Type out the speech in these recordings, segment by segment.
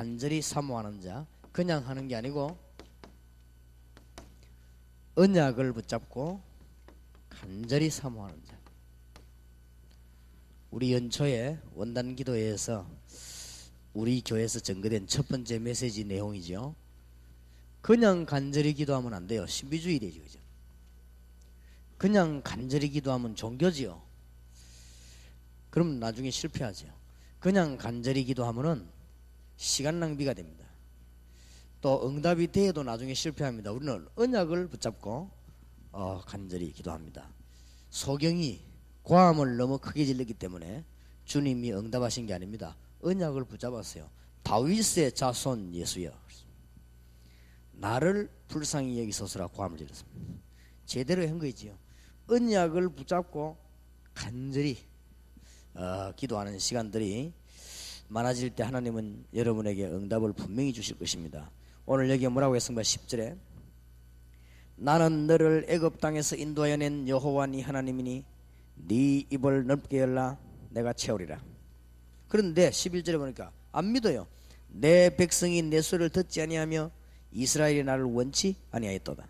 간절히 사모하는 자, 그냥 하는 게 아니고 언약을 붙잡고 간절히 사모하는 자. 우리 연초에 원단 기도회에서 우리 교회에서 전거된 첫 번째 메시지 내용이죠. 그냥 간절히 기도하면 안 돼요. 신비주의래죠. 그죠? 그냥 간절히 기도하면 종교지요. 그럼 나중에 실패하죠. 그냥 간절히 기도하면은 시간 낭비가 됩니다. 또 응답이 돼도 나중에 실패합니다. 우리는 언약을 붙잡고 간절히 기도합니다. 소경이 고함을 너무 크게 질렀기 때문에 주님이 응답하신 게 아닙니다. 언약을 붙잡았어요. 다윗의 자손 예수여, 나를 불쌍히 여기소서라 고함을 질렀습니다. 제대로 한 거지요. 언약을 붙잡고 간절히 기도하는 시간들이 많아질 때 하나님은 여러분에게 응답을 분명히 주실 것입니다. 오늘 여기 뭐라고 했습니까? 10절에 나는 너를 애굽 땅에서 인도하여 낸 여호와 네 하나님이니 네 입을 넓게 열라 내가 채우리라. 그런데 11절에 보니까 안 믿어요. 내 백성이 내 소리를 듣지 아니하며 이스라엘이 나를 원치 아니하였도다.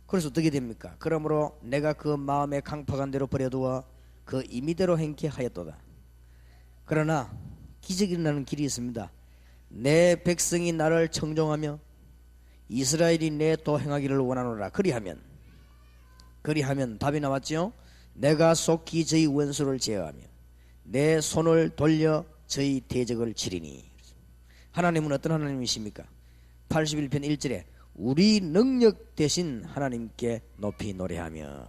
그래서 어떻게 됩니까? 그러므로 내가 그 마음에 강팍한 대로 버려두어 그 임의대로 행케 하였도다. 그러나 기적이 일어나는 길이 있습니다. 내 백성이 나를 청종하며 이스라엘이 내 도 행하기를 원하노라. 그리하면 답이 나왔지요. 내가 속히 저희 원수를 제어하며 내 손을 돌려 저희 대적을 치리니. 하나님은 어떤 하나님이십니까? 81편 1절에 우리 능력 대신 하나님께 높이 노래하며.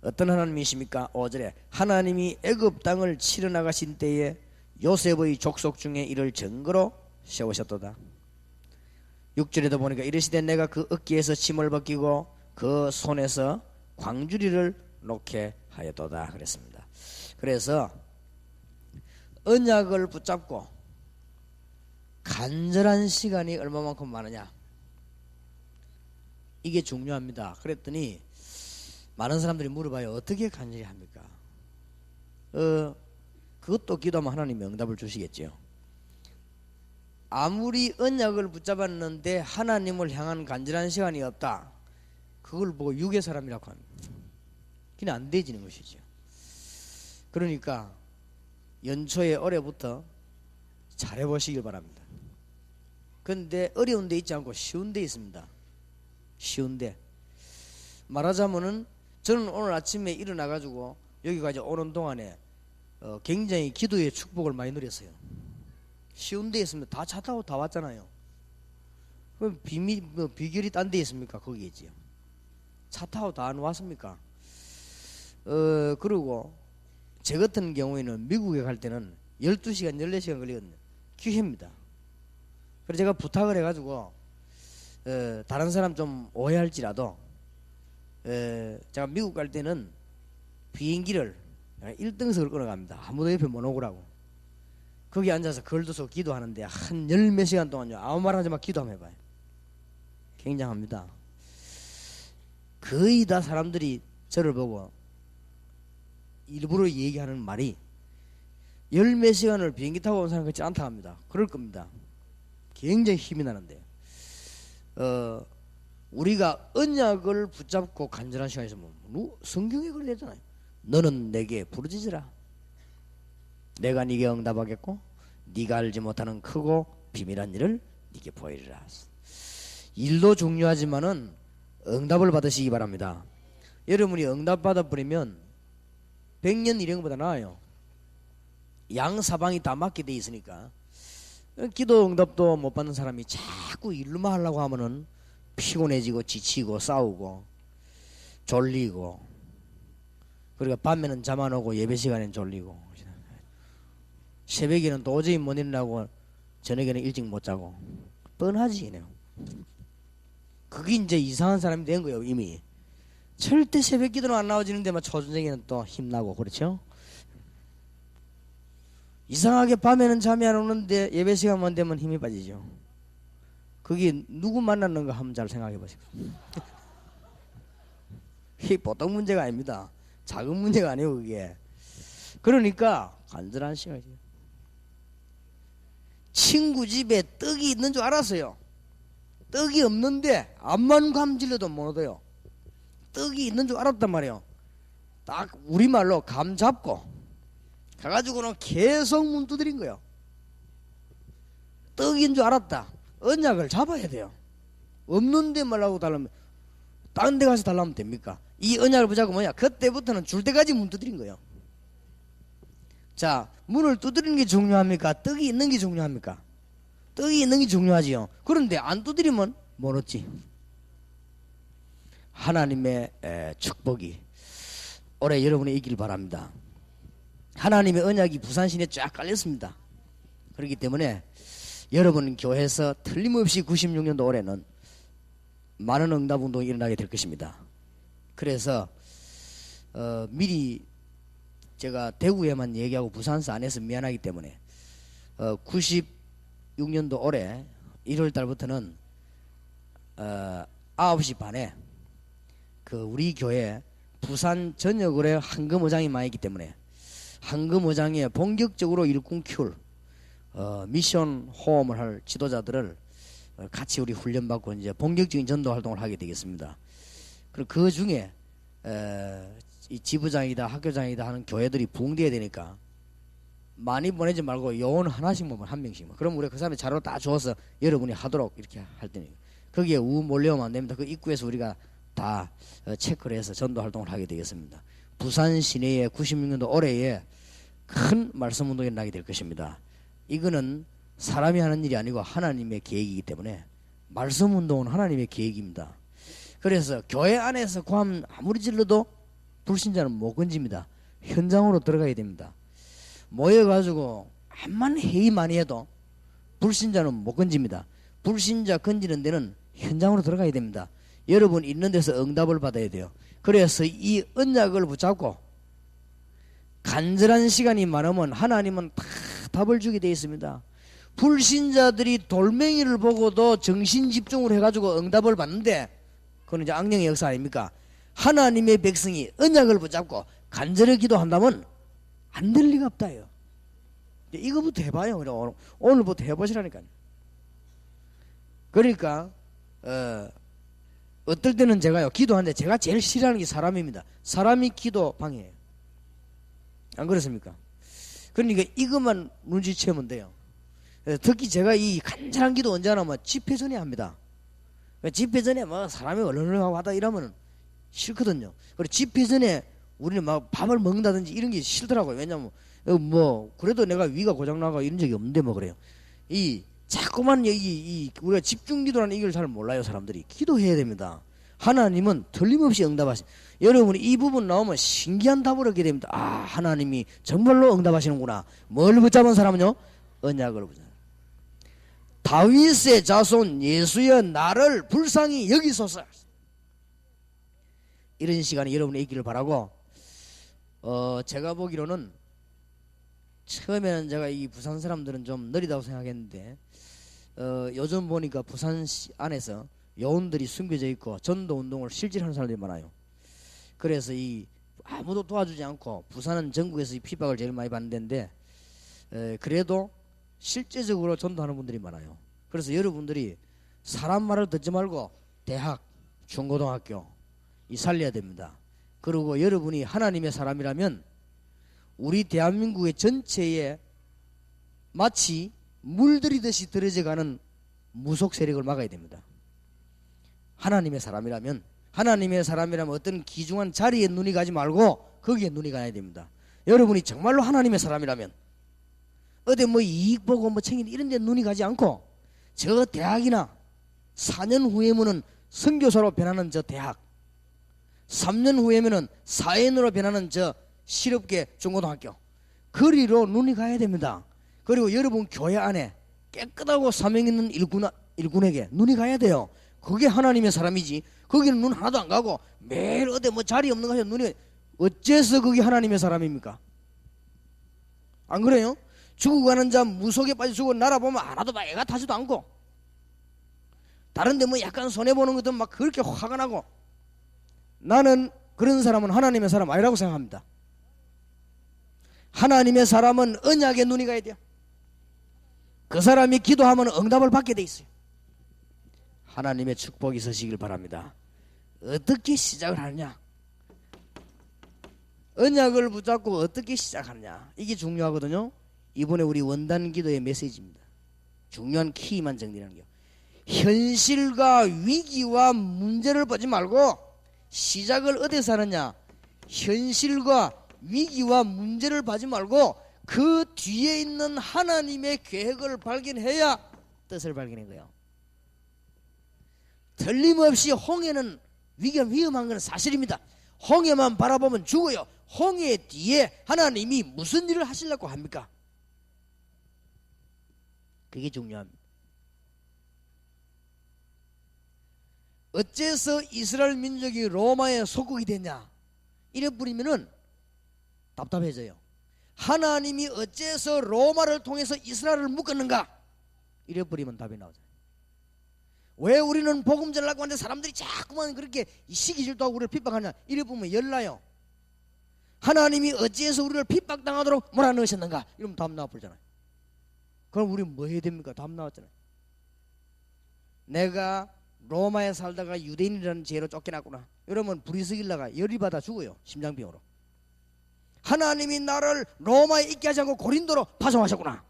어떤 하나님이십니까? 5절에 하나님이 애굽 땅을 치러 나가신 때에 요셉의 족속 중에 이를 증거로 세우셨도다. 6절에도 보니까 이르시되 내가 그 어깨에서 침을 벗기고 그 손에서 광주리를 놓게 하였도다 그랬습니다. 그래서 언약을 붙잡고 간절한 시간이 얼마만큼 많으냐, 이게 중요합니다. 그랬더니 많은 사람들이 물어봐요. 어떻게 간절히 합니까? 그것도 기도하면 하나님이 응답을 주시겠죠. 아무리 언약을 붙잡았는데 하나님을 향한 간절한 시간이 없다, 그걸 보고 육의 사람이라고 합니다. 그냥 안 되지는 것이죠. 그러니까 연초에 올해부터 잘해보시길 바랍니다. 그런데 어려운 데 있지 않고 쉬운 데 있습니다. 쉬운데 말하자면은 저는 오늘 아침에 일어나가지고 여기까지 오는 동안에 굉장히 기도의 축복을 많이 누렸어요. 쉬운 데 있으면 다 차 타고 다 왔잖아요. 그럼 비결이 딴 데 있습니까? 거기 있지요. 차 타고 다 안 왔습니까? 그리고 제 같은 경우에는 미국에 갈 때는 12시간 14시간 걸리거든요. 기회입니다. 그래서 제가 부탁을 해가지고 다른 사람 좀 오해할지라도 제가 미국 갈 때는 비행기를 1등석을 끊어갑니다. 아무도 옆에 못 오고라고. 거기 앉아서 걸도서 기도하는데 한 10몇 시간 동안요, 아무 말 하지 마 기도 한번 해봐요. 굉장합니다. 거의 다 사람들이 저를 보고 일부러 얘기하는 말이 10몇 시간을 비행기 타고 온 사람 같지 않다 합니다. 그럴 겁니다. 굉장히 힘이 나는데 우리가 언약을 붙잡고 간절한 시간이 있으면 성경에 걸려있잖아요. 너는 내게 부르짖으라 내가 네게 응답하겠고 네가 알지 못하는 크고 비밀한 일을 네게 보이리라. 일도 중요하지만은 응답을 받으시기 바랍니다. 여러분이 응답 받아버리면 100년 일행보다 나아요. 양사방이 다 맞게 돼 있으니까. 기도 응답도 못 받는 사람이 자꾸 일로만 하려고 하면은 피곤해지고 지치고 싸우고 졸리고, 그러니까 밤에는 잠 안 오고 예배 시간엔 졸리고 새벽에는 도저히 못 일어나고 저녁에는 일찍 못 자고 뻔하지. 그냥 그게 이제 이상한 사람이 된 거예요. 이미 절대 새벽 기도는 안 나와지는데 막 초저녁에는 또 힘나고 그렇죠. 이상하게 밤에는 잠이 안 오는데 예배 시간만 되면 힘이 빠지죠. 그게 누구 만났는가 한번 잘 생각해 보세요. 이게 보통 문제가 아닙니다. 작은 문제가 아니에요 그게. 그러니까 간절한 시간이죠. 친구 집에 떡이 있는 줄 알았어요. 떡이 없는데 암만 감질러도 못 얻어요. 떡이 있는 줄 알았단 말이에요. 딱 우리말로 감 잡고 가가지고는 계속 문 두드린 거예요. 떡인 줄 알았다. 언약을 잡아야 돼요. 없는데 말라고 달라면 딴 데 가서 달라면 됩니까? 이 언약을 붙잡고 뭐냐, 그때부터는 줄 때까지 문 두드린 거예요. 자, 문을 두드리는 게 중요합니까? 떡이 있는 게 중요합니까? 떡이 있는 게 중요하지요. 그런데 안 두드리면 못 얻지. 하나님의 축복이 올해 여러분이 있길 바랍니다. 하나님의 언약이 부산시내에 쫙 깔렸습니다. 그렇기 때문에 여러분 교회에서 틀림없이 96년도 올해는 많은 응답운동이 일어나게 될 것입니다. 그래서 미리 제가 대구에만 얘기하고 부산서 안 해서 미안하기 때문에 96년도 올해 1월 달부터는 9시 반에 우리 교회 부산 전역으로 황금어장이 많이 있기 때문에 황금어장에 본격적으로 일꾼 키울 미션 호흡을 할 지도자들을 같이 우리 훈련받고 이제 본격적인 전도 활동을 하게 되겠습니다. 그리고 그 중에 이 지부장이다 학교장이다 하는 교회들이 부흥돼야 되니까 많이 보내지 말고 요원 하나씩 보면 한 명씩만. 그럼 우리가 그 사람의 자료 다 줘서 여러분이 하도록 이렇게 할 테니 거기에 몰려오면 안 됩니다. 그 입구에서 우리가 다 체크를 해서 전도 활동을 하게 되겠습니다. 부산 시내에 96년도 올해에 큰 말씀 운동이 나게 될 것입니다. 이거는 사람이 하는 일이 아니고 하나님의 계획이기 때문에 말씀 운동은 하나님의 계획입니다. 그래서 교회 안에서 고함 아무리 질러도 불신자는 못 건집니다. 현장으로 들어가야 됩니다. 모여가지고 암만 회의 많이 해도 불신자는 못 건집니다. 불신자 건지는 데는 현장으로 들어가야 됩니다. 여러분 있는 데서 응답을 받아야 돼요. 그래서 이 언약을 붙잡고 간절한 시간이 많으면 하나님은 다 답을 주게 되어 있습니다. 불신자들이 돌멩이를 보고도 정신 집중을 해가지고 응답을 받는데 그건 이제 악령의 역사 아닙니까? 하나님의 백성이 언약을 붙잡고 간절히 기도한다면 안 될 리가 없다요. 이거부터 해봐요. 오늘부터 해보시라니까요. 그러니까 어떨 때는 제가요 기도하는데 제가 제일 싫어하는 게 사람입니다. 사람이 기도 방해해요. 안 그렇습니까? 그러니까 이것만 눈치채면 돼요. 특히 제가 이 간절한 기도 언제 하냐면 집회 전에 합니다. 집회 전에 막 사람이 얼렁얼렁하고 하다 이러면 싫거든요. 그리고 집회 전에 우리는 막 밥을 먹는다든지 이런 게 싫더라고요. 왜냐면 뭐 그래도 내가 위가 고장나고 이런 적이 없는데 뭐 그래요. 이 자꾸만 우리가 집중기도라는 이걸 잘 몰라요. 사람들이 기도해야 됩니다. 하나님은 틀림없이 응답하시. 여러분이 이 부분 나오면 신기한 답을 얻게 됩니다. 아, 하나님이 정말로 응답하시는구나. 뭘 붙잡은 사람은요? 언약을 붙잡아요. 다윗의 자손 예수여 나를 불쌍히 여기소서. 이런 시간이 여러분이 있기를 바라고, 제가 보기로는 처음에는 제가 이 부산 사람들은 좀 느리다고 생각했는데 요즘 보니까 부산 안에서 요원들이 숨겨져 있고 전도 운동을 실질하는 로 사람들이 많아요. 그래서 이 아무도 도와주지 않고 부산은 전국에서 이 핍박을 제일 많이 받는 데인데 그래도 실제적으로 전도하는 분들이 많아요. 그래서 여러분들이 사람 말을 듣지 말고 대학, 중고등학교 이 살려야 됩니다. 그리고 여러분이 하나님의 사람이라면 우리 대한민국의 전체에 마치 물들이듯이 들어져가는 무속 세력을 막아야 됩니다. 하나님의 사람이라면 어떤 귀중한 자리에 눈이 가지 말고 거기에 눈이 가야 됩니다. 여러분이 정말로 하나님의 사람이라면 어디 뭐 이익 보고 뭐 챙기는 이런 데 눈이 가지 않고 저 대학이나 4년 후에는 선교사로 변하는 저 대학, 3년 후에는 사회인으로 변하는 저 실업계 중고등학교 거리로 눈이 가야 됩니다. 그리고 여러분 교회 안에 깨끗하고 사명 있는 일꾼에게 눈이 가야 돼요. 그게 하나님의 사람이지. 거기는 눈 하나도 안 가고 매일 어디 뭐 자리 없는 곳에 눈이 어째서 그게 하나님의 사람입니까? 안 그래요? 죽어가는 자 무속에 빠져 죽어 날아보면 하나도 막 애가 타지도 않고 다른데 뭐 약간 손해보는 것도 막 그렇게 화가 나고 나는 그런 사람은 하나님의 사람 아니라고 생각합니다. 하나님의 사람은 언약에 눈이 가야 돼요. 그 사람이 기도하면 응답을 받게 돼 있어요. 하나님의 축복이 있으시길 바랍니다. 어떻게 시작을 하느냐, 언약을 붙잡고 어떻게 시작하느냐, 이게 중요하거든요. 이번에 우리 원단 기도의 메시지입니다. 중요한 키만 정리하는 게, 현실과 위기와 문제를 보지 말고 시작을 어디서 하느냐, 현실과 위기와 문제를 보지 말고 그 뒤에 있는 하나님의 계획을 발견해야 뜻을 발견한 거예요. 틀림없이 홍해는 위험한 건 사실입니다. 홍해만 바라보면 죽어요. 홍해 뒤에 하나님이 무슨 일을 하시려고 합니까? 그게 중요합니다. 어째서 이스라엘 민족이 로마의 속국이 됐냐, 이래 뿌리면은 답답해져요. 하나님이 어째서 로마를 통해서 이스라엘을 묶었는가, 이래 뿌리면 답이 나오잖아요. 왜 우리는 복음 전하려고 하는데 사람들이 자꾸만 그렇게 시기질도 하고 우리를 핍박하냐, 이래 보면 열나요. 하나님이 어찌해서 우리를 핍박당하도록 몰아넣으셨는가, 이러면 답 나와버리잖아요. 그럼 우리 뭐 해야 됩니까? 답 나왔잖아요. 내가 로마에 살다가 유대인이라는 죄로 쫓겨났구나, 이러면 브리스길라가 열이 받아 죽어요, 심장병으로. 하나님이 나를 로마에 있게 하지 않고 고린도로 파송하셨구나,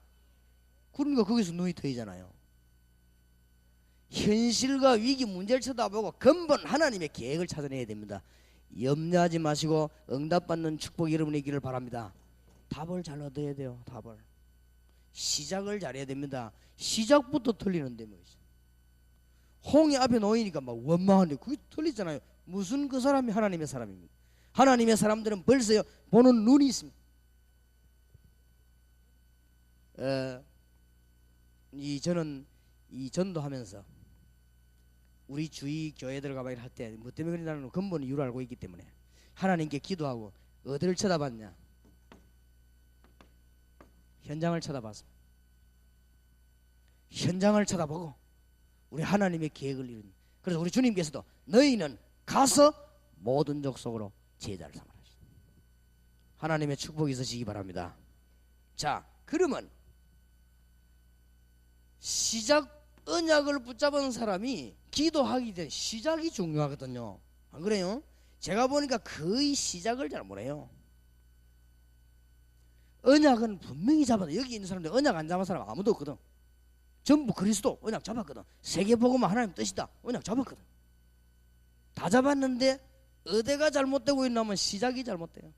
그러니까 거기서 눈이 트이잖아요. 현실과 위기 문제를 쳐다보고 근본 하나님의 계획을 찾아내야 됩니다. 염려하지 마시고 응답받는 축복이 여러분에게 있기를 바랍니다. 답을 잘 얻어야 돼요. 답을, 시작을 잘해야 됩니다. 시작부터 틀리는데 뭐 홍해 앞에 놓이니까 막 원망하는데 그게 틀리잖아요. 무슨 그 사람이 하나님의 사람입니까? 하나님의 사람들은 벌써요 보는 눈이 있습니다. 저는 이 전도하면서 우리 주위 교회들 가봐 할 때 뭐 때문에 그러냐는 근본 이유를 알고 있기 때문에 하나님께 기도하고 어디를 쳐다봤냐, 현장을 쳐다봤습니다. 현장을 쳐다보고 우리 하나님의 계획을 이룬. 그래서 우리 주님께서도 너희는 가서 모든 족속으로 제자를 삼아라. 하나님의 축복이 있으시기 바랍니다. 자, 그러면 시작, 언약을 붙잡은 사람이 기도하기 전 시작이 중요하거든요. 안 그래요? 제가 보니까 거의 시작을 잘 못해요. 언약은 분명히 잡았다. 여기 있는 사람들 언약 안 잡은 사람 아무도 없거든. 전부 그리스도 언약 잡았거든. 세계복음은 하나님 뜻이다, 언약 잡았거든. 다 잡았는데 어디가 잘못되고 있냐면 시작이 잘못돼요.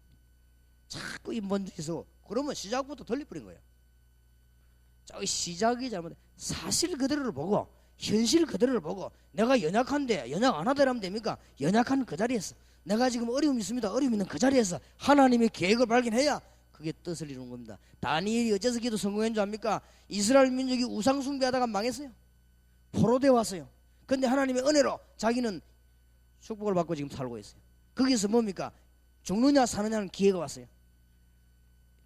자꾸 인본주의에서 그러면 시작부터 돌려버린 거예요. 자, 시작이 잘못돼. 사실 그대로를 보고 현실 그대로를 보고 내가 연약한데 연약 안 하더라면 됩니까? 연약한 그 자리에서 내가 지금 어려움이 있습니다. 어려움 있는 그 자리에서 하나님의 계획을 발견해야 그게 뜻을 이루는 겁니다. 다니엘이 어째서 기도 성공한 줄 압니까? 이스라엘 민족이 우상 숭배하다가 망했어요. 포로돼 왔어요. 근데 하나님의 은혜로 자기는 축복을 받고 지금 살고 있어요. 거기서 뭡니까? 죽느냐 사느냐는 기회가 왔어요.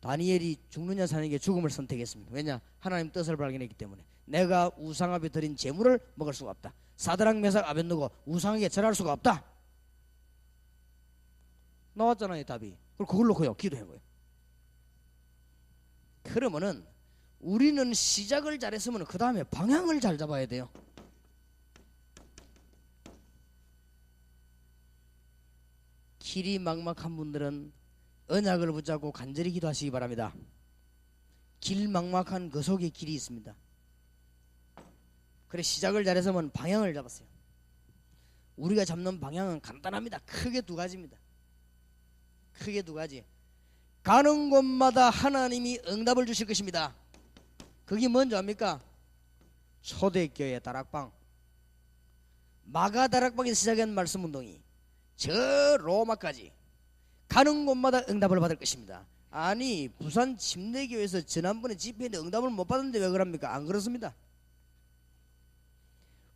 다니엘이 죽느냐 사는 게 죽음을 선택했습니다. 왜냐? 하나님 뜻을 발견했기 때문에. 내가 우상 앞에 드린 재물을 먹을 수가 없다. 사드락 메삭 아벳느고 우상에게 절할 수가 없다. 나왔잖아요, 답이. 그걸 그걸로 거요 기도한 거예요. 그러면은 우리는 시작을 잘했으면 그 다음에 방향을 잘 잡아야 돼요. 길이 막막한 분들은 언약을 붙잡고 간절히 기도하시기 바랍니다. 길 막막한 그 속에 길이 있습니다. 그래, 시작을 잘해서면 방향을 잡았어요. 우리가 잡는 방향은 간단합니다. 크게 두 가지입니다. 크게 두 가지. 가는 곳마다 하나님이 응답을 주실 것입니다. 그게 뭔지 압니까? 초대교회 다락방, 마가 다락방에서 시작한 말씀 운동이 저 로마까지 가는 곳마다 응답을 받을 것입니다. 아니, 부산 침례교회에서 지난번에 집회인데 응답을 못 받았는데 왜 그럽니까? 안 그렇습니다.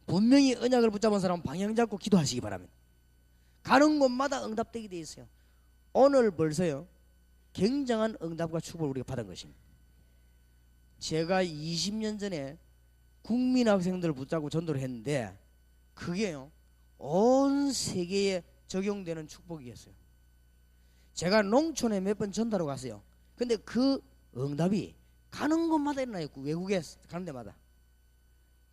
분명히 언약을 붙잡은 사람은 방향 잡고 기도하시기 바랍니다. 가는 곳마다 응답되게 되어 있어요. 오늘 벌써요 굉장한 응답과 축복을 우리가 받은 것입니다. 제가 20년 전에 국민 학생들을 붙잡고 전도를 했는데 그게요 온 세계에 적용되는 축복이었어요. 제가 농촌에 몇 번 전도하러 갔어요. 근데 그 응답이 가는 곳마다 일어나요. 외국에 가는 데마다.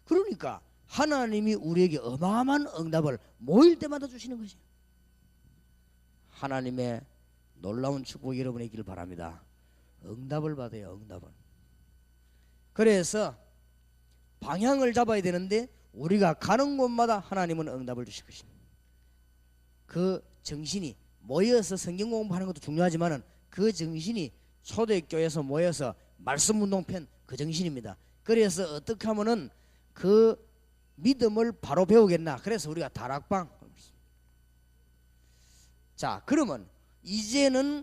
그러니까 하나님이 우리에게 어마어마한 응답을 모일 때마다 주시는 것이에요. 하나님의 놀라운 축복이 여러분에게 있기를 바랍니다. 응답을 받아요. 응답을. 그래서 방향을 잡아야 되는데 우리가 가는 곳마다 하나님은 응답을 주실 것입니다. 그 정신이 모여서 성경 공부하는 것도 중요하지만 그 정신이 초대교회에서 모여서 말씀운동편 그 정신입니다. 그래서 어떻게 하면은 그 믿음을 바로 배우겠나. 그래서 우리가 다락방. 자, 그러면 이제는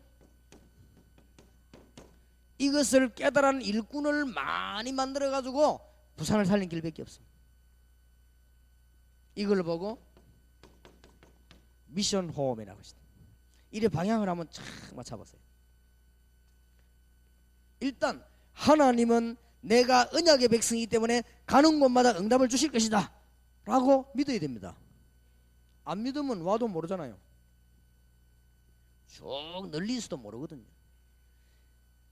이것을 깨달은 일꾼을 많이 만들어 가지고 부산을 살린 길밖에 없습니다. 이걸 보고 미션 홈이라고 하시다. 이래 방향을 한번 착 맞춰보세요. 일단 하나님은 내가 언약의 백성이기 때문에 가는 곳마다 응답을 주실 것이다 라고 믿어야 됩니다. 안 믿으면 와도 모르잖아요. 쭉 널리 있어도 모르거든요.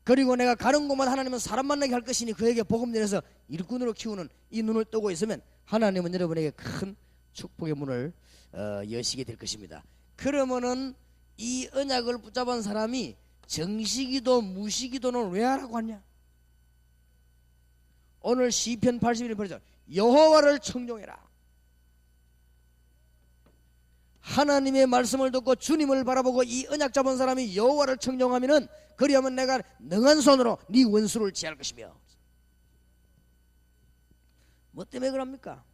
그리고 내가 가는 곳마다 하나님은 사람 만나게 할 것이니 그에게 복음 전해서 일꾼으로 키우는 이 눈을 뜨고 있으면 하나님은 여러분에게 큰 축복의 문을 여시게 될 것입니다. 그러면은 이 언약을 붙잡은 사람이 정시기도 무시기도는 왜 하라고 하냐? 오늘 시편 81편 버리죠. 여호와를 청종해라. 하나님의 말씀을 듣고 주님을 바라보고 이 언약 잡은 사람이 여호와를 청종하면은 그리하면 내가 능한 손으로 네 원수를 제할 것이며. 뭐 때문에 그럽니까?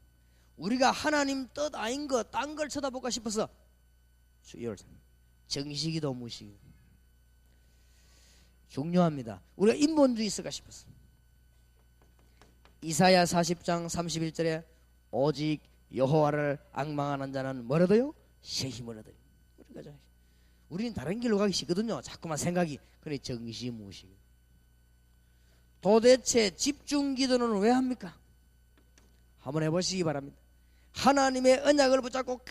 우리가 하나님 뜻 아닌 거 딴 걸 쳐다볼까 싶어서 정시기도 무시기도 중요합니다. 우리가 인본주의 쓸까 싶었어. 이사야 40장 31절에 오직 여호와를 앙망하는 자는 뭐라도요? 새 힘을 얻으리. 우리는 다른 길로 가기 싫거든요. 자꾸만 생각이. 그래 정시무시. 도대체 집중기도는 왜 합니까? 한번 해보시기 바랍니다. 하나님의 언약을 붙잡고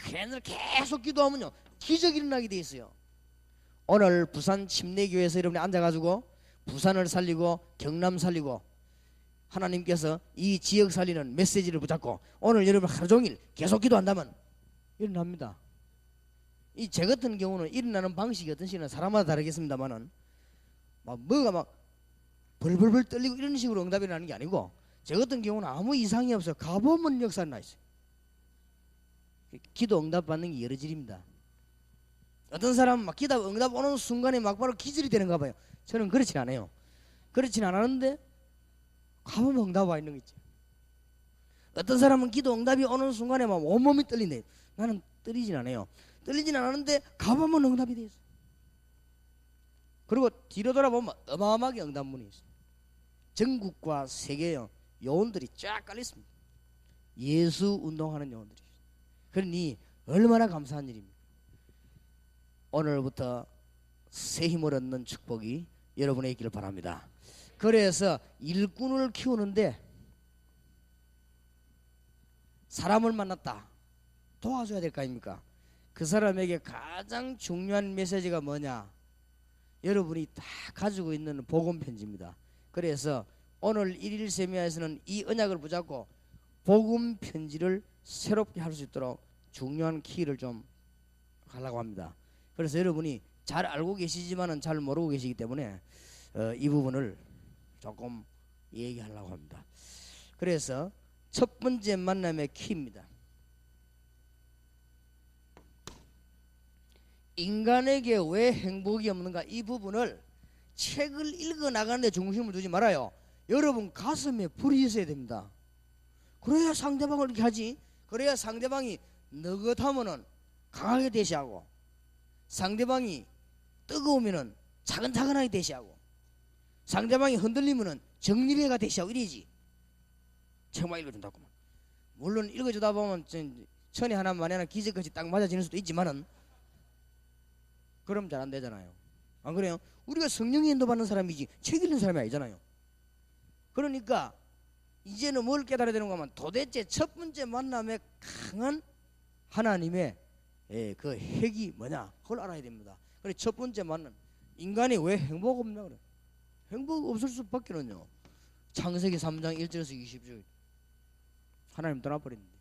계속 기도하면요 기적이 일어나게 돼 있어요. 오늘 부산 침례교회에서 여러분이 앉아가지고 부산을 살리고 경남 살리고 하나님께서 이 지역 살리는 메시지를 붙잡고 오늘 여러분 하루 종일 계속 기도한다면 일어납니다. 이 제 같은 경우는 일어나는 방식이 어떤 식이나 사람마다 다르겠습니다만은 뭐가 막 벌벌벌 떨리고 이런 식으로 응답이 나는 게 아니고 제 같은 경우는 아무 이상이 없어요. 가보면 역사가 나 있어요. 기도 응답 받는 게 여러 질입니다. 어떤 사람은 막 기도 응답 오는 순간에 막 바로 기절이 되는가 봐요. 저는 그렇진 않아요. 그렇진 않았는데 가보면 응답 와 있는 거 있죠. 어떤 사람은 기도 응답이 오는 순간에 막 온몸이 떨리네. 나는 떨리진 않아요. 떨리진 않았는데 가보면 응답이 돼 있어요. 그리고 뒤로 돌아보면 어마어마하게 응답문이 있어요. 전국과 세계의 요원들이 쫙 깔려 있습니다. 예수 운동하는 요원들이. 그러니 얼마나 감사한 일입니까? 오늘부터 새 힘을 얻는 축복이 여러분에게 있기를 바랍니다. 그래서 일꾼을 키우는데 사람을 만났다. 도와줘야 될 거 아닙니까? 그 사람에게 가장 중요한 메시지가 뭐냐? 여러분이 다 가지고 있는 복음 편지입니다. 그래서 오늘 1일 세미나에서는 이 언약을 붙잡고 복음 편지를 새롭게 할 수 있도록 중요한 키를 좀 하려고 합니다. 그래서 여러분이 잘 알고 계시지만은 잘 모르고 계시기 때문에 이 부분을 조금 얘기하려고 합니다. 그래서 첫 번째 만남의 키입니다. 인간에게 왜 행복이 없는가? 이 부분을 책을 읽어 나가는데 중심을 두지 말아요. 여러분 가슴에 불이 있어야 됩니다. 그래야 상대방을 이렇게 하지. 그래야 상대방이 느긋하면은 강하게 대시하고 상대방이 뜨거우면은 차근차근하게 대시하고 상대방이 흔들리면은 정리해가 대시하고 이러지. 책만 읽어준다고만. 물론 읽어주다 보면 천에 하나 만에 하나 기적같이 딱 맞아지는 수도 있지만은 그럼 잘 안 되잖아요. 안 그래요? 우리가 성령의 인도받는 사람이지 책 읽는 사람이 아니잖아요. 그러니까 이제는 뭘 깨달아야 되는가 하면 도대체 첫 번째 만남에 강한 하나님의 그 핵이 뭐냐 그걸 알아야 됩니다. 그래 첫 번째 만남 인간이 왜 행복 없나 그래. 행복 없을 수밖에는요. 창세기 3장 1절에서 20절 하나님 떠나버렸는데,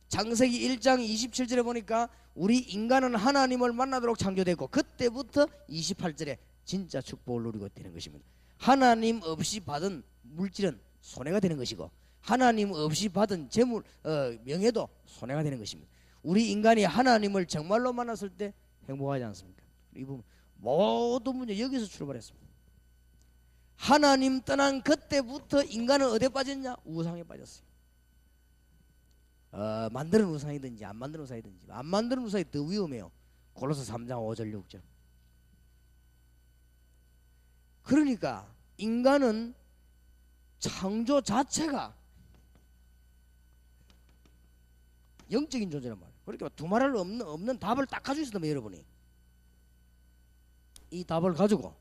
창세기 1장 27절에 보니까 우리 인간은 하나님을 만나도록 창조됐고, 그때부터 28절에 진짜 축복을 누리고 되는 것입니다. 하나님 없이 받은 물질은 손해가 되는 것이고, 하나님 없이 받은 재물, 명예도 손해가 되는 것입니다. 우리 인간이 하나님을 정말로 만났을 때 행복하지 않습니까? 이 부분 모든 문제 여기서 출발했습니다. 하나님 떠난 그때부터 인간은 어디에 빠졌냐? 우상에 빠졌어요. 만드는 우상이든지 안 만드는 우상이든지, 안 만드는 우상이 더 위험해요. 골로새 3장 5절 6절. 그러니까 인간은 창조 자체가 영적인 존재란 말이에요. 그러니까 두말할 없는 답을 딱 가지고 있었다면, 여러분이 이 답을 가지고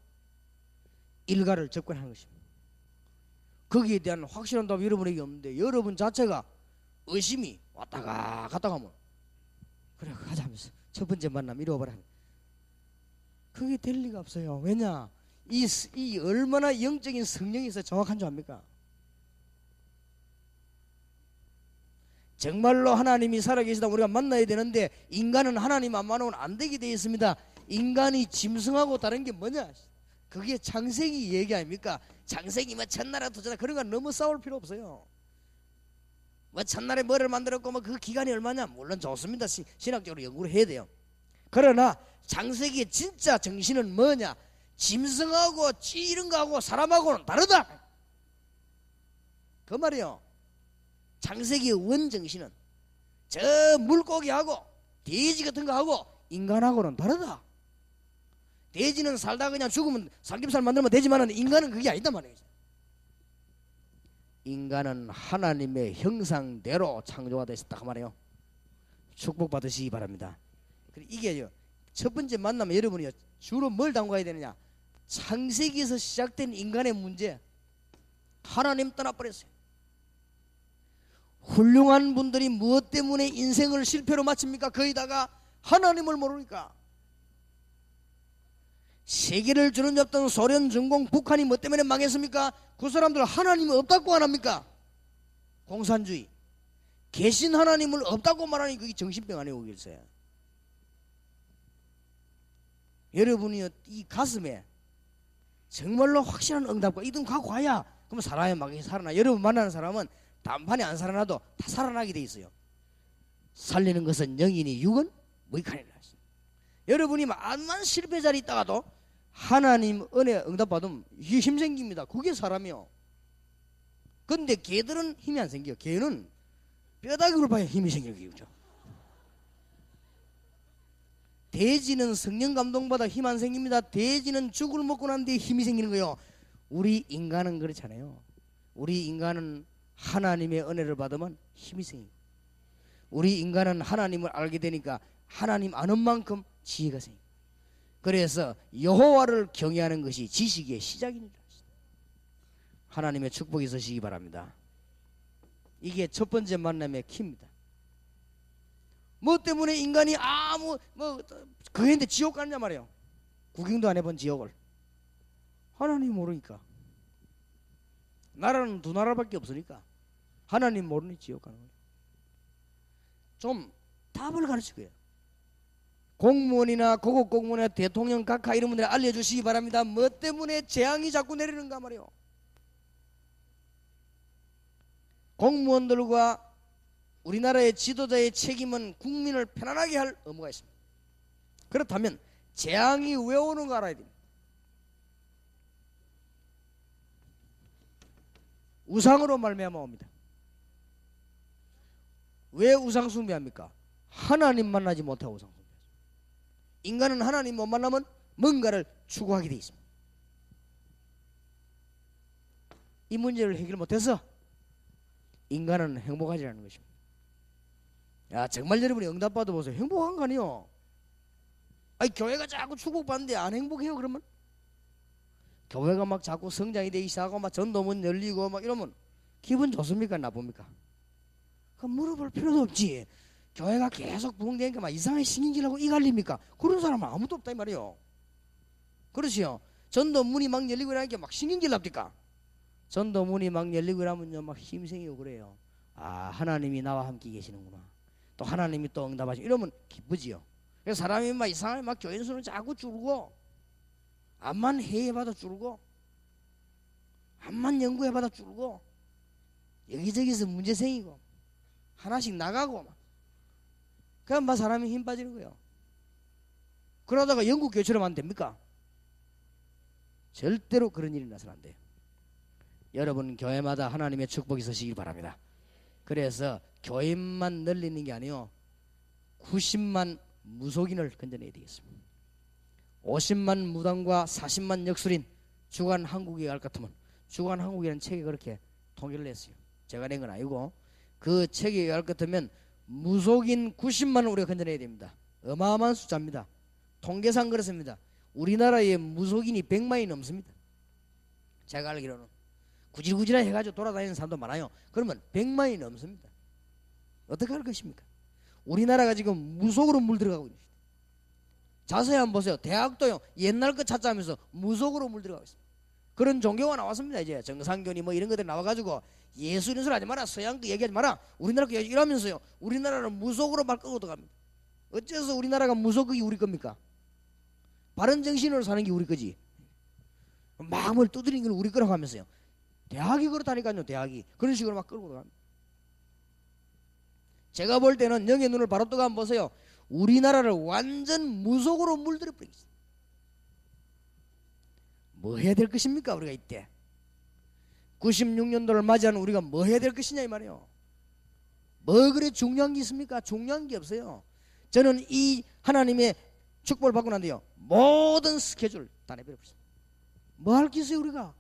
일가를 접근하는 것입니다. 거기에 대한 확실한 답이 여러분에게 없는데, 여러분 자체가 의심이 왔다가 갔다가 하면, 그래 가자 하면서 첫 번째 만남 이루어버려. 그게 될 리가 없어요. 왜냐? 이 얼마나 영적인 성령이 있어야 정확한 줄 압니까? 정말로 하나님이 살아계시다 우리가 만나야 되는데, 인간은 하나님 안 만나면 안 되게 되어 있습니다. 인간이 짐승하고 다른 게 뭐냐? 그게 창세기 얘기 아닙니까? 창세기 뭐 첫날에 도전하 그런 건 너무 싸울 필요 없어요. 뭐 첫날에 뭐를 만들었고 뭐 그 기간이 얼마냐? 물론 좋습니다. 신학적으로 연구를 해야 돼요. 그러나 창세기의 진짜 정신은 뭐냐? 짐승하고 이런 거하고 사람하고는 다르다, 그 말이에요. 창세기의 원정신은 저 물고기하고 돼지 같은 거하고 인간하고는 다르다. 돼지는 살다가 그냥 죽으면 삼겹살 만들면 되지만, 인간은 그게 아니다 말이에요. 인간은 하나님의 형상대로 창조가 됐었다 그 말이에요. 축복 받으시기 바랍니다. 이게 첫 번째 만나면 여러분이 주로 뭘 담가야 되느냐? 창세기에서 시작된 인간의 문제, 하나님 떠나버렸어요. 훌륭한 분들이 무엇 때문에 인생을 실패로 마칩니까? 거기다가 하나님을 모르니까. 세계를 주름잡던 소련, 중공, 북한이 뭐 때문에 망했습니까? 그 사람들 하나님이 없다고 안 합니까? 공산주의. 계신 하나님을 없다고 말하니 그게 정신병 아니에요, 그게서요. 여러분이 이 가슴에 정말로 확실한 응답과 이등 갖고 와야 그럼 살아야 막 살아나. 여러분 만나는 사람은 단판에 안 살아나도 다 살아나게 돼 있어요. 살리는 것은 영이니 육은 무익하니라. 여러분이 만만 실패자리 있다가도 하나님 은혜 응답받으면 힘 생깁니다. 그게 사람이요. 근데 개들은 힘이 안 생겨요. 개는 뼈다귀를 봐야 힘이 생기죠. 돼지는 성령 감동받아 힘 안 생깁니다. 돼지는 죽을 먹고 난 뒤에 힘이 생기는 거예요. 우리 인간은 그렇잖아요. 우리 인간은 하나님의 은혜를 받으면 힘이 생겨요. 우리 인간은 하나님을 알게 되니까 하나님 아는 만큼 지혜가 생겨요. 그래서 여호와를 경외하는 것이 지식의 시작입니다. 하나님의 축복이 있으시기 바랍니다. 이게 첫 번째 만남의 키입니다. 뭐 때문에 인간이 그인데 지옥 가느냐 말이에요. 구경도 안 해본 지옥을. 하나님 모르니까. 나라는 두 나라밖에 없으니까 하나님 모르니 지옥 가는 거예요. 좀 답을 가르칠 거예요. 공무원이나 고급 공무원이나 대통령 각하 이런 분들 알려주시기 바랍니다. 뭐 때문에 재앙이 자꾸 내리는가 말이에요. 공무원들과 우리나라의 지도자의 책임은 국민을 편안하게 할 의무가 있습니다. 그렇다면 재앙이 왜 오는가 알아야 됩니다. 우상으로 말미암아 옵니다. 왜 우상 숭배합니까? 하나님 만나지 못하고 우상 숭배하죠. 인간은 하나님 못 만나면 뭔가를 추구하게 돼 있습니다. 이 문제를 해결 못해서 인간은 행복하지 않는 것입니다. 야, 정말 여러분이 응답받아 보세요. 행복한 거 아니요? 아니, 교회가 자꾸 축복받는데 안 행복해요? 그러면 교회가 막 자꾸 성장이 되기 시작하고 막 전도문 열리고 막 이러면 기분 좋습니까? 나쁩니까? 그 물어볼 필요도 없지. 교회가 계속 부흥되니까 막 이상하게 신경질하고 이갈립니까? 그런 사람은 아무도 없다 이 말이에요. 그렇지요. 전도문이 막 열리고 이러니까 막 신경질 납니까? 전도 문이 막 열리고 이러면요 막 힘생이고 그래요. 아, 하나님이 나와 함께 계시는구나. 또 하나님이 또 응답하시고 이러면 기쁘지요. 그래서 사람이 막 이상하게 막 교인 수는 자꾸 줄고, 암만 회의해봐도 줄고, 암만 연구해봐도 줄고, 여기저기서 문제 생기고 하나씩 나가고 막. 그럼 막 사람이 힘 빠지는 거예요. 그러다가 영국 교회처럼 하면 됩니까? 절대로 그런 일이 나서는 안 돼요. 여러분 교회마다 하나님의 축복이 있으시길 바랍니다. 그래서 교인만 늘리는 게 아니요 90만 무속인을 건져내야 되겠습니다. 50만 무당과 40만 역술인 주간 한국에 갈 것 같으면, 주간 한국이라는 책이 그렇게 통일을 했어요. 제가 낸 건 아니고 그 책에 갈 것 같으면 무속인 90만을 우리가 건져내야 됩니다. 어마어마한 숫자입니다. 통계상 그렇습니다. 우리나라에 무속인이 100만이 넘습니다. 제가 알기로는 구질구질하게 해가지고 돌아다니는 사람도 많아요. 그러면 100만이 넘습니다. 어떻게 할 것입니까? 우리나라가 지금 무속으로 물들어가고 있습니다. 자세히 한번 보세요. 대학도요 옛날 거 찾자면서 무속으로 물들어가고 있습니다. 그런 종교가 나왔습니다. 이제 정상교니 뭐 이런 것들이 나와가지고 예수 이런 소리 하지 마라, 서양 거 얘기하지 마라, 우리나라 거 이러면서요 우리나라는 무속으로 막 끌고 들어갑니다. 어째서 우리나라가 무속이 우리 겁니까? 바른 정신으로 사는 게 우리 거지. 마음을 두드리는 건 우리 거라고 하면서요 대학이 그렇다니까요. 대학이 그런 식으로 막 끌고 들어갑니다. 제가 볼 때는 영의 눈을 바로 뜨고 한번 보세요. 우리나라를 완전 무속으로 물들여 버리겠습니다. 뭐 해야 될 것입니까? 우리가 이때 96년도를 맞이하는 우리가 뭐 해야 될 것이냐 이 말이에요. 뭐 그래 중요한 게 있습니까? 중요한 게 없어요. 저는 이 하나님의 축복을 받고 난 뒤에요 모든 스케줄 다 내버려버렸습니다. 뭐 할 게 있어요 우리가?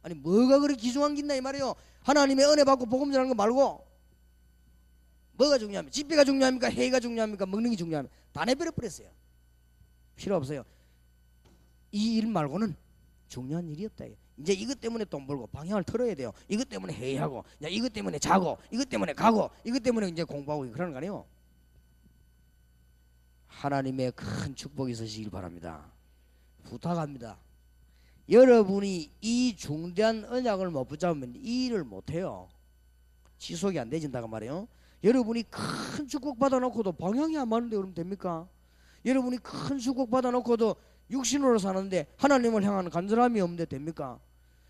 아니 뭐가 그렇게 귀중한 게 있나 이 말이에요. 하나님의 은혜 받고 복음 전하는 거 말고 뭐가 중요합니까? 집회가 중요합니까? 회의가 중요합니까? 먹는 게 중요합니까? 다 내버려버렸어요. 필요 없어요. 이 일 말고는 중요한 일이 없다. 이제 이것 때문에 돈 벌고 방향을 틀어야 돼요. 이것 때문에 회의하고, 이것 때문에 자고, 이것 때문에 가고, 이것 때문에 이제 공부하고 그러는 거 아니에요. 하나님의 큰 축복이 있으시길 바랍니다. 부탁합니다. 여러분이 이 중대한 언약을 못 붙잡으면 이 일을 못해요. 지속이 안 되진다고 말이에요. 여러분이 큰 축복 받아놓고도 방향이 안 맞는데 그러면 됩니까? 여러분이 큰 축복 받아놓고도 육신으로 사는데 하나님을 향하는 간절함이 없는데 됩니까?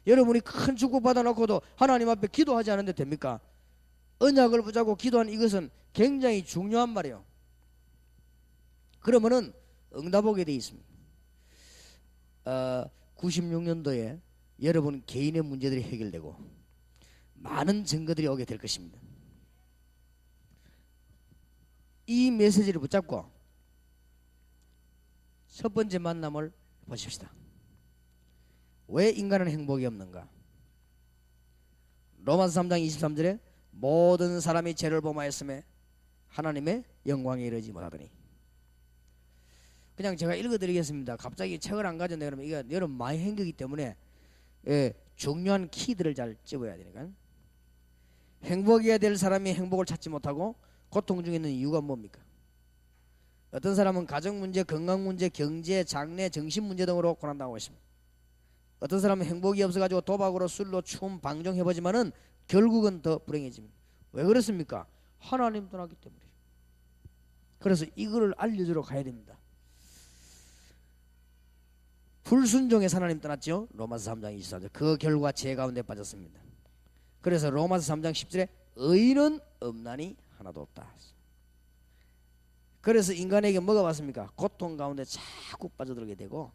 여러분이 큰 축복 받아놓고도 하나님 앞에 기도하지 않는데 됩니까? 언약을 붙잡고 기도하는 이것은 굉장히 중요한 말이에요. 그러면은 응답 오게 돼 있습니다. 96년도에 여러분 개인의 문제들이 해결되고 많은 증거들이 오게 될 것입니다. 이 메시지를 붙잡고 첫 번째 만남을 보십시다. 왜 인간은 행복이 없는가? 로마서 3장 23절에 모든 사람이 죄를 범하였음에 하나님의 영광에 이르지 못하더니. 그냥 제가 읽어드리겠습니다. 갑자기 책을 안 가져내 그러면 이거 여러분 많이 행거기 때문에 중요한 키들을 잘 집어야 되니까. 행복해야 될 사람이 행복을 찾지 못하고 고통 중에 있는 이유가 뭡니까? 어떤 사람은 가정 문제, 건강 문제, 경제, 장래, 정신 문제 등으로 고난당하고 있습니다. 어떤 사람은 행복이 없어가지고 도박으로 술로 춤, 방종 해보지만은 결국은 더 불행해집니다. 왜 그렇습니까? 하나님 떠나기 때문에. 그래서 이거를 알려주러 가야 됩니다. 불순종해서 하나님 떠났죠. 로마서 3장 24절. 그 결과 죄 가운데 빠졌습니다. 그래서 로마서 3장 10절에 의인은 없나니 하나도 없다. 그래서 인간에게 뭐가 왔습니까? 고통 가운데 자꾸 빠져들게 되고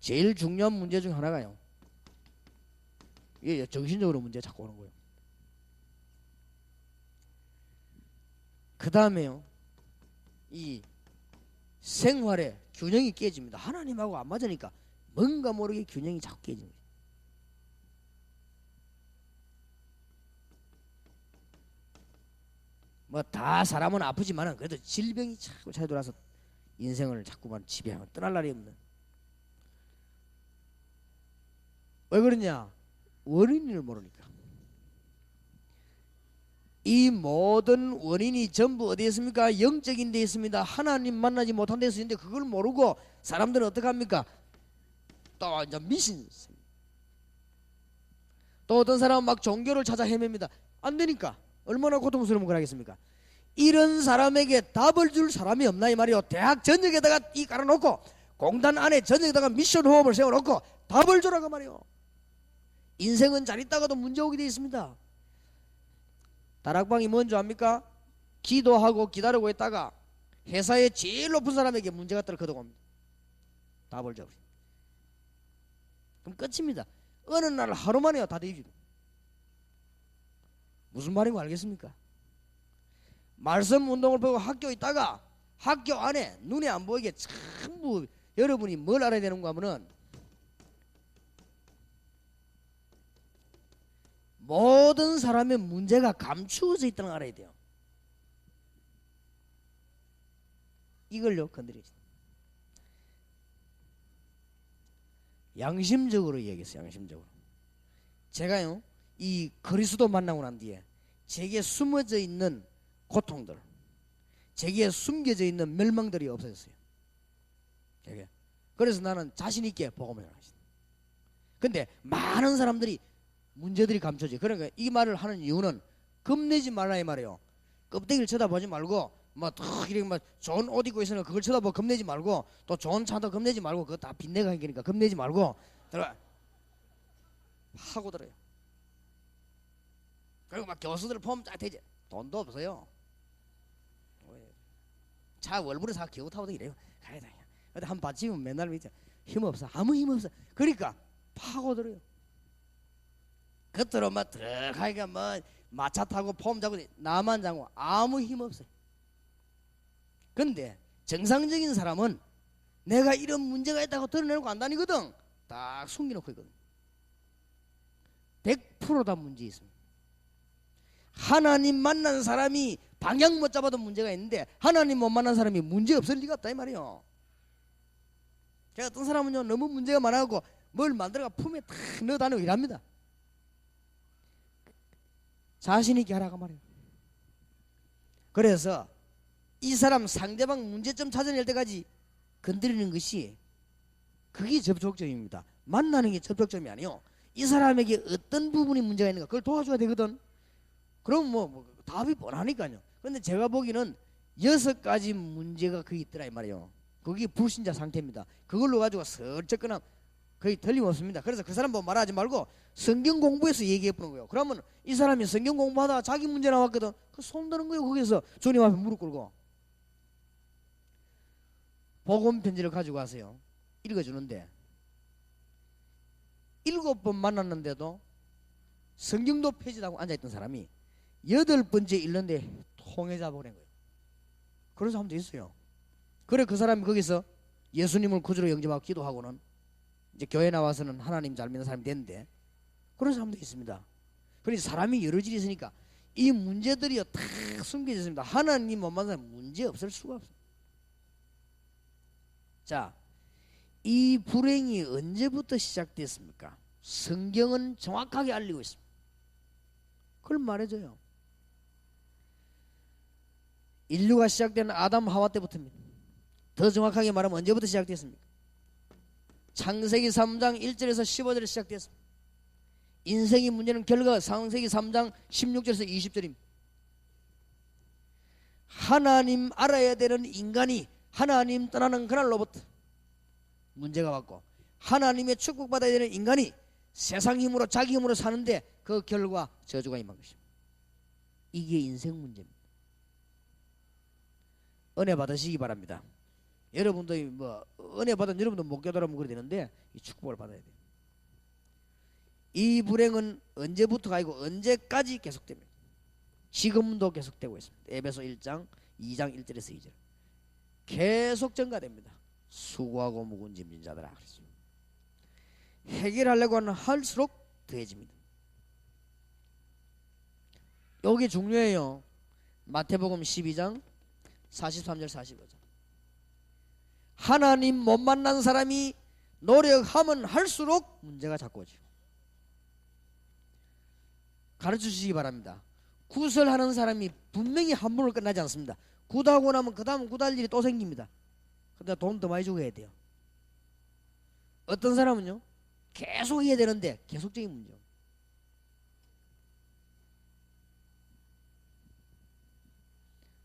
제일 중요한 문제 중 하나가요. 이게 정신적으로 문제 자꾸 오는 거예요. 그 다음에요. 이 생활의 균형이 깨집니다. 하나님하고 안 맞으니까 뭔가 모르게 균형이 자꾸 깨집니다. 뭐 다 사람은 아프지만은 그래도 질병이 자꾸 찾아들어서 인생을 자꾸만 지배하고 떠날 날이 없는. 왜 그러냐? 원인을 모르니까. 이 모든 원인이 전부 어디에 있습니까? 영적인 데 있습니다. 하나님 만나지 못한 데서 있는데 그걸 모르고 사람들은 어떻게 합니까? 또 이제 미신. 또 어떤 사람은 막 종교를 찾아 헤맵니다. 안 되니까 얼마나 고통스러운 걸 하겠습니까? 이런 사람에게 답을 줄 사람이 없나 이 말이요. 대학 전역에다가 이 깔아놓고 공단 안에 전역에다가 미션 호흡을 세워놓고 답을 주라고 말이요. 인생은 잘 있다가도 문제 오게 되어 있습니다. 다락방이 뭔지 압니까? 기도하고 기다리고 있다가 회사의 제일 높은 사람에게 문제가 떨어져도 옵니다. 답을 줘버려. 그럼 끝입니다. 어느 날 하루 만에요 다 뒤집어. 무슨 말인지 알겠습니까? 말씀 운동을 보고 학교에 있다가 학교 안에 눈에 안 보이게 전부 여러분이 뭘 알아야 되는가 하면은 모든 사람의 문제가 감추어져 있다는 걸 알아야 돼요. 이걸요 건드리지. 양심적으로 얘기했어요. 양심적으로. 제가요 이 그리스도 만나고 난 뒤에 제게 숨어져 있는 고통들, 제게 숨겨져 있는 멸망들이 없어졌어요. 제게. 그래서 나는 자신 있게 복음을 전하겠습니다. 근데 많은 사람들이 문제들이 감춰져. 그러니까 이 말을 하는 이유는 겁내지 말라 이 말이에요. 껍데기를 쳐다보지 말고 뭐 이렇게 막 좋은 옷 입고 있으니까 그걸 쳐다보고 겁내지 말고 또 좋은 차도 겁내지 말고 그거 다 빚내가 하니까 겁내지 말고 들어가 하고 들어요. 그리고 막 교수들 보면 딱 되지. 돈도 없어요. 차 월부로 사 겨우 타고도 이래요. 가야 돼. 근데 한 받치면 맨날 밑에 힘 없어. 아무 힘 없어. 그러니까 파고들어요. 겉으로 막 들어가니까 뭐 마차 타고 폼 잡고 나만 잡고 아무 힘 없어요. 근데 정상적인 사람은 내가 이런 문제가 있다고 드러내고 안 다니거든. 딱 숨겨놓고 있거든. 100%다 문제 있습니다. 하나님 만난 사람이 방향 못 잡아도 문제가 있는데 하나님 못 만난 사람이 문제 없을 리가 없다 이 말이에요. 제가 어떤 사람은요 너무 문제가 많아갖고 뭘 만들어가 품에 탁 넣어 다니고 이랍니다. 자신 있게 하라고 말이에요. 그래서 이 사람 상대방 문제점 찾아낼 때까지 건드리는 것이 그게 접촉점입니다. 만나는 게 접촉점이 아니에요. 이 사람에게 어떤 부분이 문제가 있는가 그걸 도와줘야 되거든. 그럼 뭐 답이 뻔하니까요. 근데 제가 보기에는 6가지 문제가 거기 있더라 이 말이에요. 그게 불신자 상태입니다. 그걸로 가지고 설적거나 거의 틀림없습니다. 그래서 그 사람 뭐 말하지 말고 성경 공부해서 얘기해 보는 거예요. 그러면 이 사람이 성경 공부하다가 자기 문제 나왔거든. 그 손드는 거예요. 거기서 주님 앞에 무릎 꿇고 복음 편지를 가지고 가세요. 읽어주는데 7번 만났는데도 성경도 펴지다고 앉아있던 사람이 8번째 읽는데 통해자 보낸 거예요. 그런 사람도 있어요. 그래 그 사람이 거기서 예수님을 구주로 영접하고 기도하고는 이제 교회 나와서는 하나님 잘 믿는 사람이 됐는데 그런 사람도 있습니다. 그래서 사람이 여러 질이 있으니까 이 문제들이 다 숨겨져 있습니다. 하나님 못 만나면 문제 없을 수가 없어요. 자, 이 불행이 언제부터 시작됐습니까? 성경은 정확하게 알리고 있습니다. 그걸 말해줘요. 인류가 시작된 아담 하와 때부터입니다. 더 정확하게 말하면 언제부터 시작됐습니까? 창세기 3장 1절에서 15절에 시작됐습니다. 인생의 문제는 결과가 창세기 3장 16절에서 20절입니다. 하나님 알아야 되는 인간이 하나님 떠나는 그날로부터 문제가 왔고 하나님의 축복받아야 되는 인간이 세상 힘으로 자기 힘으로 사는데 그 결과 저주가 임한 것입니다. 이게 인생 문제입니다. 은혜 받으시기 바랍니다. 여러분도 뭐 은혜 받은 여러분도 목교도라면 그래 되는데 이 축복을 받아야 돼요. 이 불행은 언제부터 가고 언제까지 계속됩니다. 지금도 계속되고 있습니다. 에베소 1장 2장 1절에서 2절 계속 증가됩니다. 수고하고 무거운 짐진 자들아. 해결하려고 하는 할수록 더해집니다. 여기 중요해요. 마태복음 12장 43절 45절 하나님 못 만난 사람이 노력하면 할수록 문제가 자꾸 오죠. 가르쳐 주시기 바랍니다. 굿을 하는 사람이 분명히 한 번을 끝나지 않습니다. 굿하고 나면 그 다음 굿할 일이 또 생깁니다. 근데 돈 더 많이 주고 해야 돼요. 어떤 사람은요 계속 해야 되는데 계속적인 문제.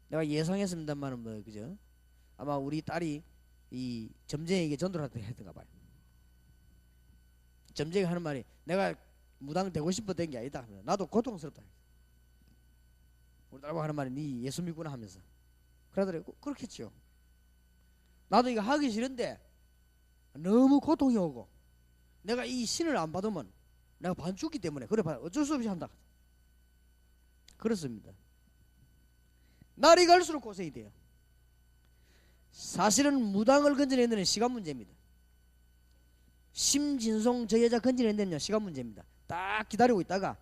내가 예상했습니다만은 뭐 그죠? 아마 우리 딸이 이 점쟁이에게 전도를 했던가 봐요. 점쟁이가 하는 말이 내가 무당 되고 싶었던 게 아니다. 나도 고통스럽다. 우리 딸과 하는 말이 네 예수 믿구나 하면서 그러더라고. 그렇겠죠. 나도 이거 하기 싫은데 너무 고통이 오고 내가 이 신을 안 받으면 내가 반죽기 때문에 그래 어쩔 수 없이 한다. 그렇습니다. 날이 갈수록 고생이 돼요. 사실은 무당을 건져내는 데는 시간 문제입니다. 심진송 저 여자 건져내는 데는요 시간 문제입니다. 딱 기다리고 있다가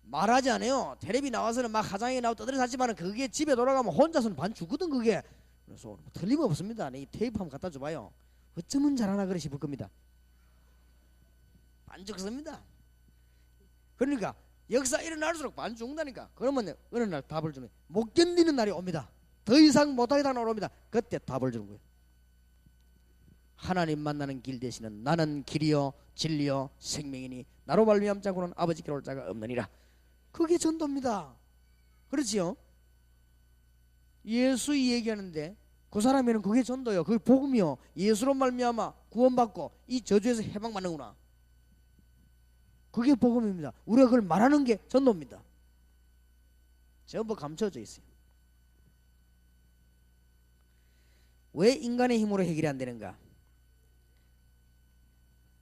말하지 않아요. 텔레비 나와서는 막 화장에 나오고 떠들어대지만 그게 집에 돌아가면 혼자서는 반 죽거든 그게. 그래서 틀림없습니다. 이 테이프 한번 갖다 줘봐요. 어쩌면 잘하나 그래 싶을 겁니다. 반 죽습니다. 그러니까 역사 일어날수록 반 죽는다니까. 그러면 어느 날 답을 주면 못 견디는 날이 옵니다. 더 이상 못하겠다 옵니다. 그때 답을 주는 거예요. 하나님 만나는 길 대신은 나는 길이요 진리요 생명이니 나로 말미암지 않고는 아버지께로 올 자가 없느니라. 그게 전도입니다. 그렇지요? 예수 얘기하는데 그 사람에는 그게 전도요. 그게 복음이요. 예수로 말미암아 구원받고 이 저주에서 해방받는구나. 그게 복음입니다. 우리가 그걸 말하는 게 전도입니다. 전부 감춰져 있어요. 왜 인간의 힘으로 해결이 안 되는가?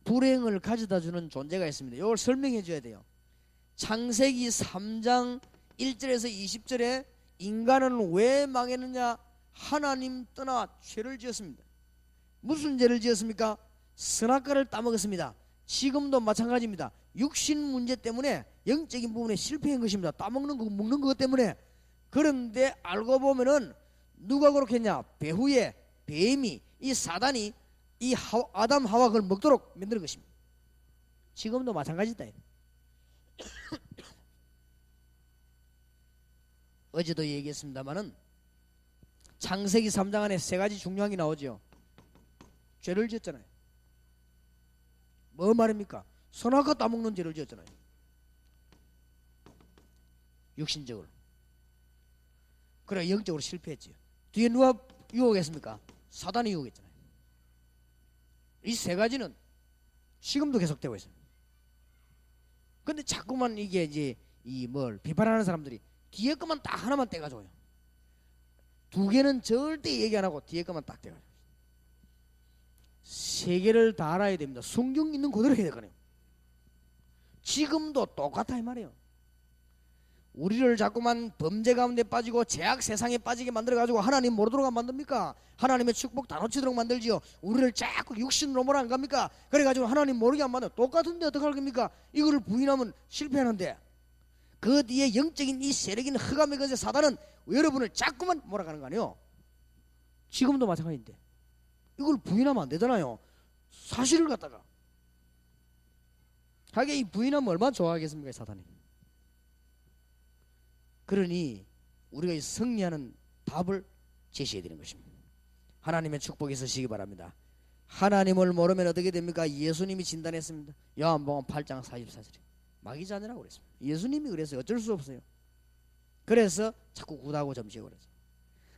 불행을 가져다 주는 존재가 있습니다. 이걸 설명해 줘야 돼요. 창세기 3장 1절에서 20절에 인간은 왜 망했느냐? 하나님 떠나 죄를 지었습니다. 무슨 죄를 지었습니까? 선악과를 따먹었습니다. 지금도 마찬가지입니다. 육신 문제 때문에 영적인 부분에 실패한 것입니다. 따먹는 거 먹는 것 때문에. 그런데 알고 보면은 누가 그렇게 했냐? 배후에 뱀이 이 사단이 이 아담 하와 그걸 먹도록 만드는 것입니다. 지금도 마찬가지다. 어제도 얘기했습니다마는 창세기 3장 안에 세 가지 중요한 게 나오죠. 죄를 지었잖아요. 뭐 말입니까? 선악과 따먹는 죄를 지었잖아요. 육신적으로. 그래 영적으로 실패했지요. 뒤에 누가 유혹했습니까? 사단이 유혹했잖아요. 이 세 가지는 지금도 계속되고 있어요. 근데 자꾸만 이게 이제 이 뭘 비판하는 사람들이 뒤에 것만 딱 하나만 떼가지고요. 두 개는 절대 얘기 안 하고 뒤에 것만 딱 떼가지고. 세 개를 다 알아야 됩니다. 성경 있는 그대로 해야 되거든요. 지금도 똑같아 이 말이에요. 우리를 자꾸만 범죄 가운데 빠지고 죄악 세상에 빠지게 만들어가지고 하나님 모르도록 만듭니까? 하나님의 축복 다 놓치도록 만들지요. 우리를 자꾸 육신으로 몰아 안 갑니까? 그래가지고 하나님 모르게 안 만들어. 똑같은데 어떡할 겁니까? 이거를 부인하면 실패하는데 그 뒤에 영적인 이 세력인 흑암의 권세 사단은 여러분을 자꾸만 몰아가는 거 아니에요? 지금도 마찬가지인데 이걸 부인하면 안 되잖아요. 사실을 갖다가 하게 이 부인하면 얼마나 좋아하겠습니까? 사단이. 그러니 우리가 이 승리하는 답을 제시해 드리는 것입니다. 하나님의 축복이 있으시기 바랍니다. 하나님을 모르면 어떻게 됩니까? 예수님이 진단했습니다. 요한복음 8장 44절에 마귀 자녀라고 그랬습니다. 예수님이 그래서 어쩔 수 없어요. 그래서 자꾸 굿하고 점치고 그랬어요.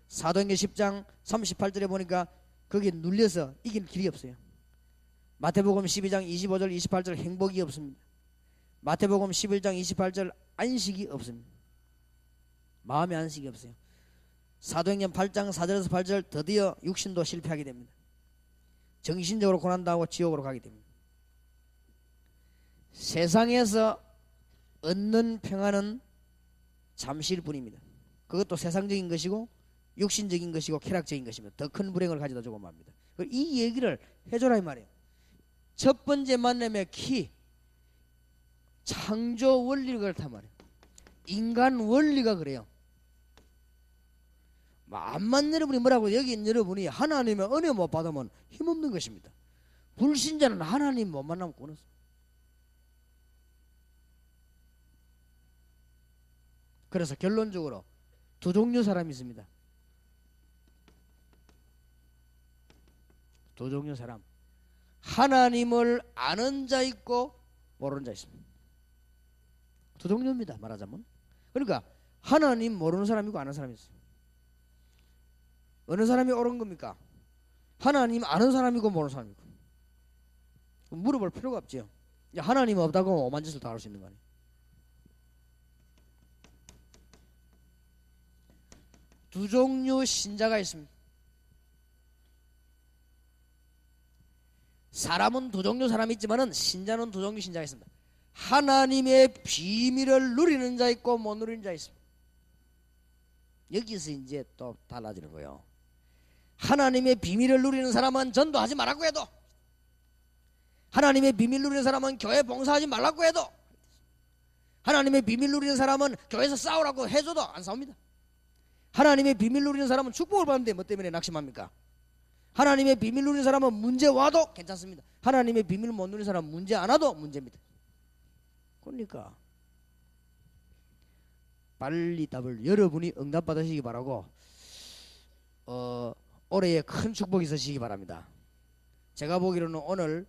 사도행전 10장 38절에 보니까 거기에 눌려서 이길 길이 없어요. 마태복음 12장 25절 28절 행복이 없습니다. 마태복음 11장 28절 안식이 없습니다. 마음의 안식이 없어요. 사도행전 8장 4절에서 8절 드디어 육신도 실패하게 됩니다. 정신적으로 고난당하고 지옥으로 가게 됩니다. 세상에서 얻는 평안은 잠시일 뿐입니다. 그것도 세상적인 것이고 육신적인 것이고 쾌락적인 것입니다. 더 큰 불행을 가져다 주고 맙니다. 이 얘기를 해줘라 이 말이에요. 첫 번째 만남의 키 창조 원리가 그렇단 말이에요. 인간 원리가 그래요. 암만 여러분이 뭐라고 여기 있는 여러분이 하나님의 은혜 못 받으면 힘없는 것입니다. 불신자는 하나님 못 만나면 끊었어. 그래서 결론적으로 두 종류 사람이 있습니다. 두 종류 사람. 하나님을 아는 자 있고 모르는 자 있습니다. 두 종류입니다. 말하자면. 그러니까 하나님 모르는 사람이고 아는 사람이 있어요. 어느 사람이 옳은 겁니까? 하나님 아는 사람이고 모르는 사람이고. 물어볼 필요가 없죠. 하나님 없다고 하면 오만 짓을 다 할 수 있는 거 아니에요. 두 종류 신자가 있습니다. 사람은 두 종류 사람이 있지만은 신자는 두 종류 신자가 있습니다. 하나님의 비밀을 누리는 자 있고 못 누리는 자 있습니다. 여기서 이제 또 달라지는 거예요. 하나님의 비밀을 누리는 사람은 전도하지 말라고 해도, 하나님의 비밀 누리는 사람은 교회 봉사하지 말라고 해도, 하나님의 비밀 누리는 사람은 교회에서 싸우라고 해줘도 안 싸웁니다. 하나님의 비밀 누리는 사람은 축복을 받는데 뭐 때문에 낙심합니까? 하나님의 비밀 누리는 사람은 문제 와도 괜찮습니다. 하나님의 비밀을 못 누리는 사람은 문제 안 와도 문제입니다. 그러니까 빨리 답을 여러분이 응답받으시기 바라고 올해에 큰 축복이 있으시기 바랍니다. 제가 보기로는 오늘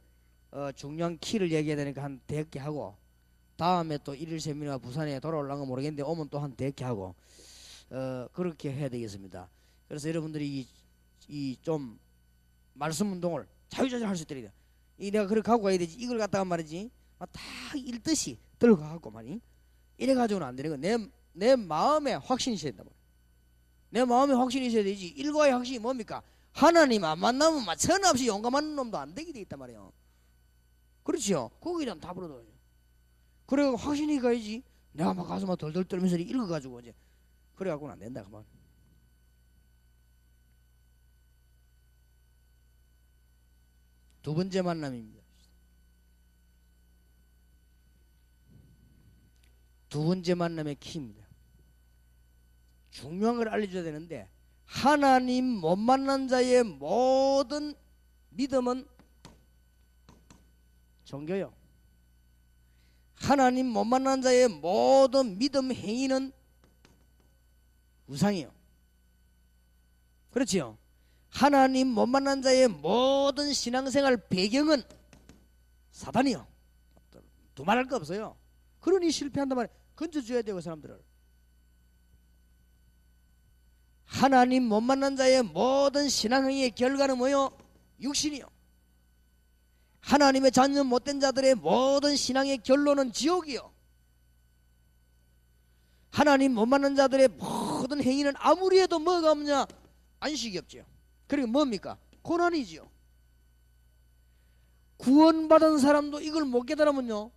중요한 키를 얘기해야 되니까 한 100개 하고, 다음에 또 1일 세미나 부산에 돌아올랑가 모르겠는데 오면 또 한 100개 하고 그렇게 해야 되겠습니다. 그래서 여러분들이 이 좀 말씀 운동을 자유자재로 할 수 있도록, 이 내가 그렇게 하고 가야 되지, 이걸 갖다가 말이지 다 읽듯이 들어가고 말이 이래 가지고는 안 되는 거. 내 마음에 확신이 있어야 된다. 내 마음에 확신이 있어야 되지. 일과의 확신이 뭡니까? 하나님 안 만나면 천하 없이 용감한 놈도 안 되게 돼 있단 말이에요. 그렇지요. 거기에 대한 답을 얻어야죠. 그래 확신이 가야지. 내가 막 가서 막 덜덜 떨면서 읽어가지고 이제 그래갖고는 안 된다 그 말. 두 번째 만남입니다. 두 번째 만남의 키입니다. 중요한 걸 알려줘야 되는데, 하나님 못 만난 자의 모든 믿음은 종교요. 하나님 못 만난 자의 모든 믿음 행위는 우상이요. 그렇지요. 하나님 못 만난 자의 모든 신앙생활 배경은 사단이요. 두말할 거 없어요. 그러니 실패한단 말이에요. 건져줘야 돼요, 그 사람들을. 하나님 못 만난 자의 모든 신앙행위의 결과는 뭐요? 육신이요. 하나님의 자녀 못된 자들의 모든 신앙의 결론은 지옥이요. 하나님 못 만난 자들의 모든 행위는 아무리 해도 뭐가 없냐? 안식이 없죠. 그리고 뭡니까? 고난이지요. 구원받은 사람도 이걸 못 깨달으면요,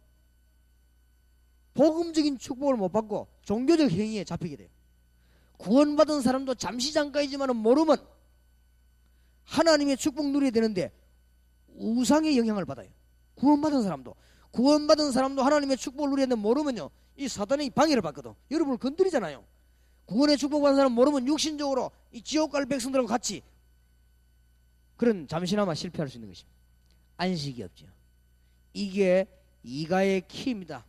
복음적인 축복을 못 받고 종교적 행위에 잡히게 돼요. 구원받은 사람도 잠시 잠깐이지만 모르면 하나님의 축복 누려야 되는데 우상의 영향을 받아요. 구원받은 사람도 하나님의 축복을 누려야 되는데 모르면요, 이 사단의 방해를 받거든. 여러분을 건드리잖아요. 구원의 축복받은 사람 모르면 육신적으로 이 지옥 갈 백성들하고 같이 그런 잠시나마 실패할 수 있는 것입니다. 안식이 없죠. 이게 이가의 키입니다.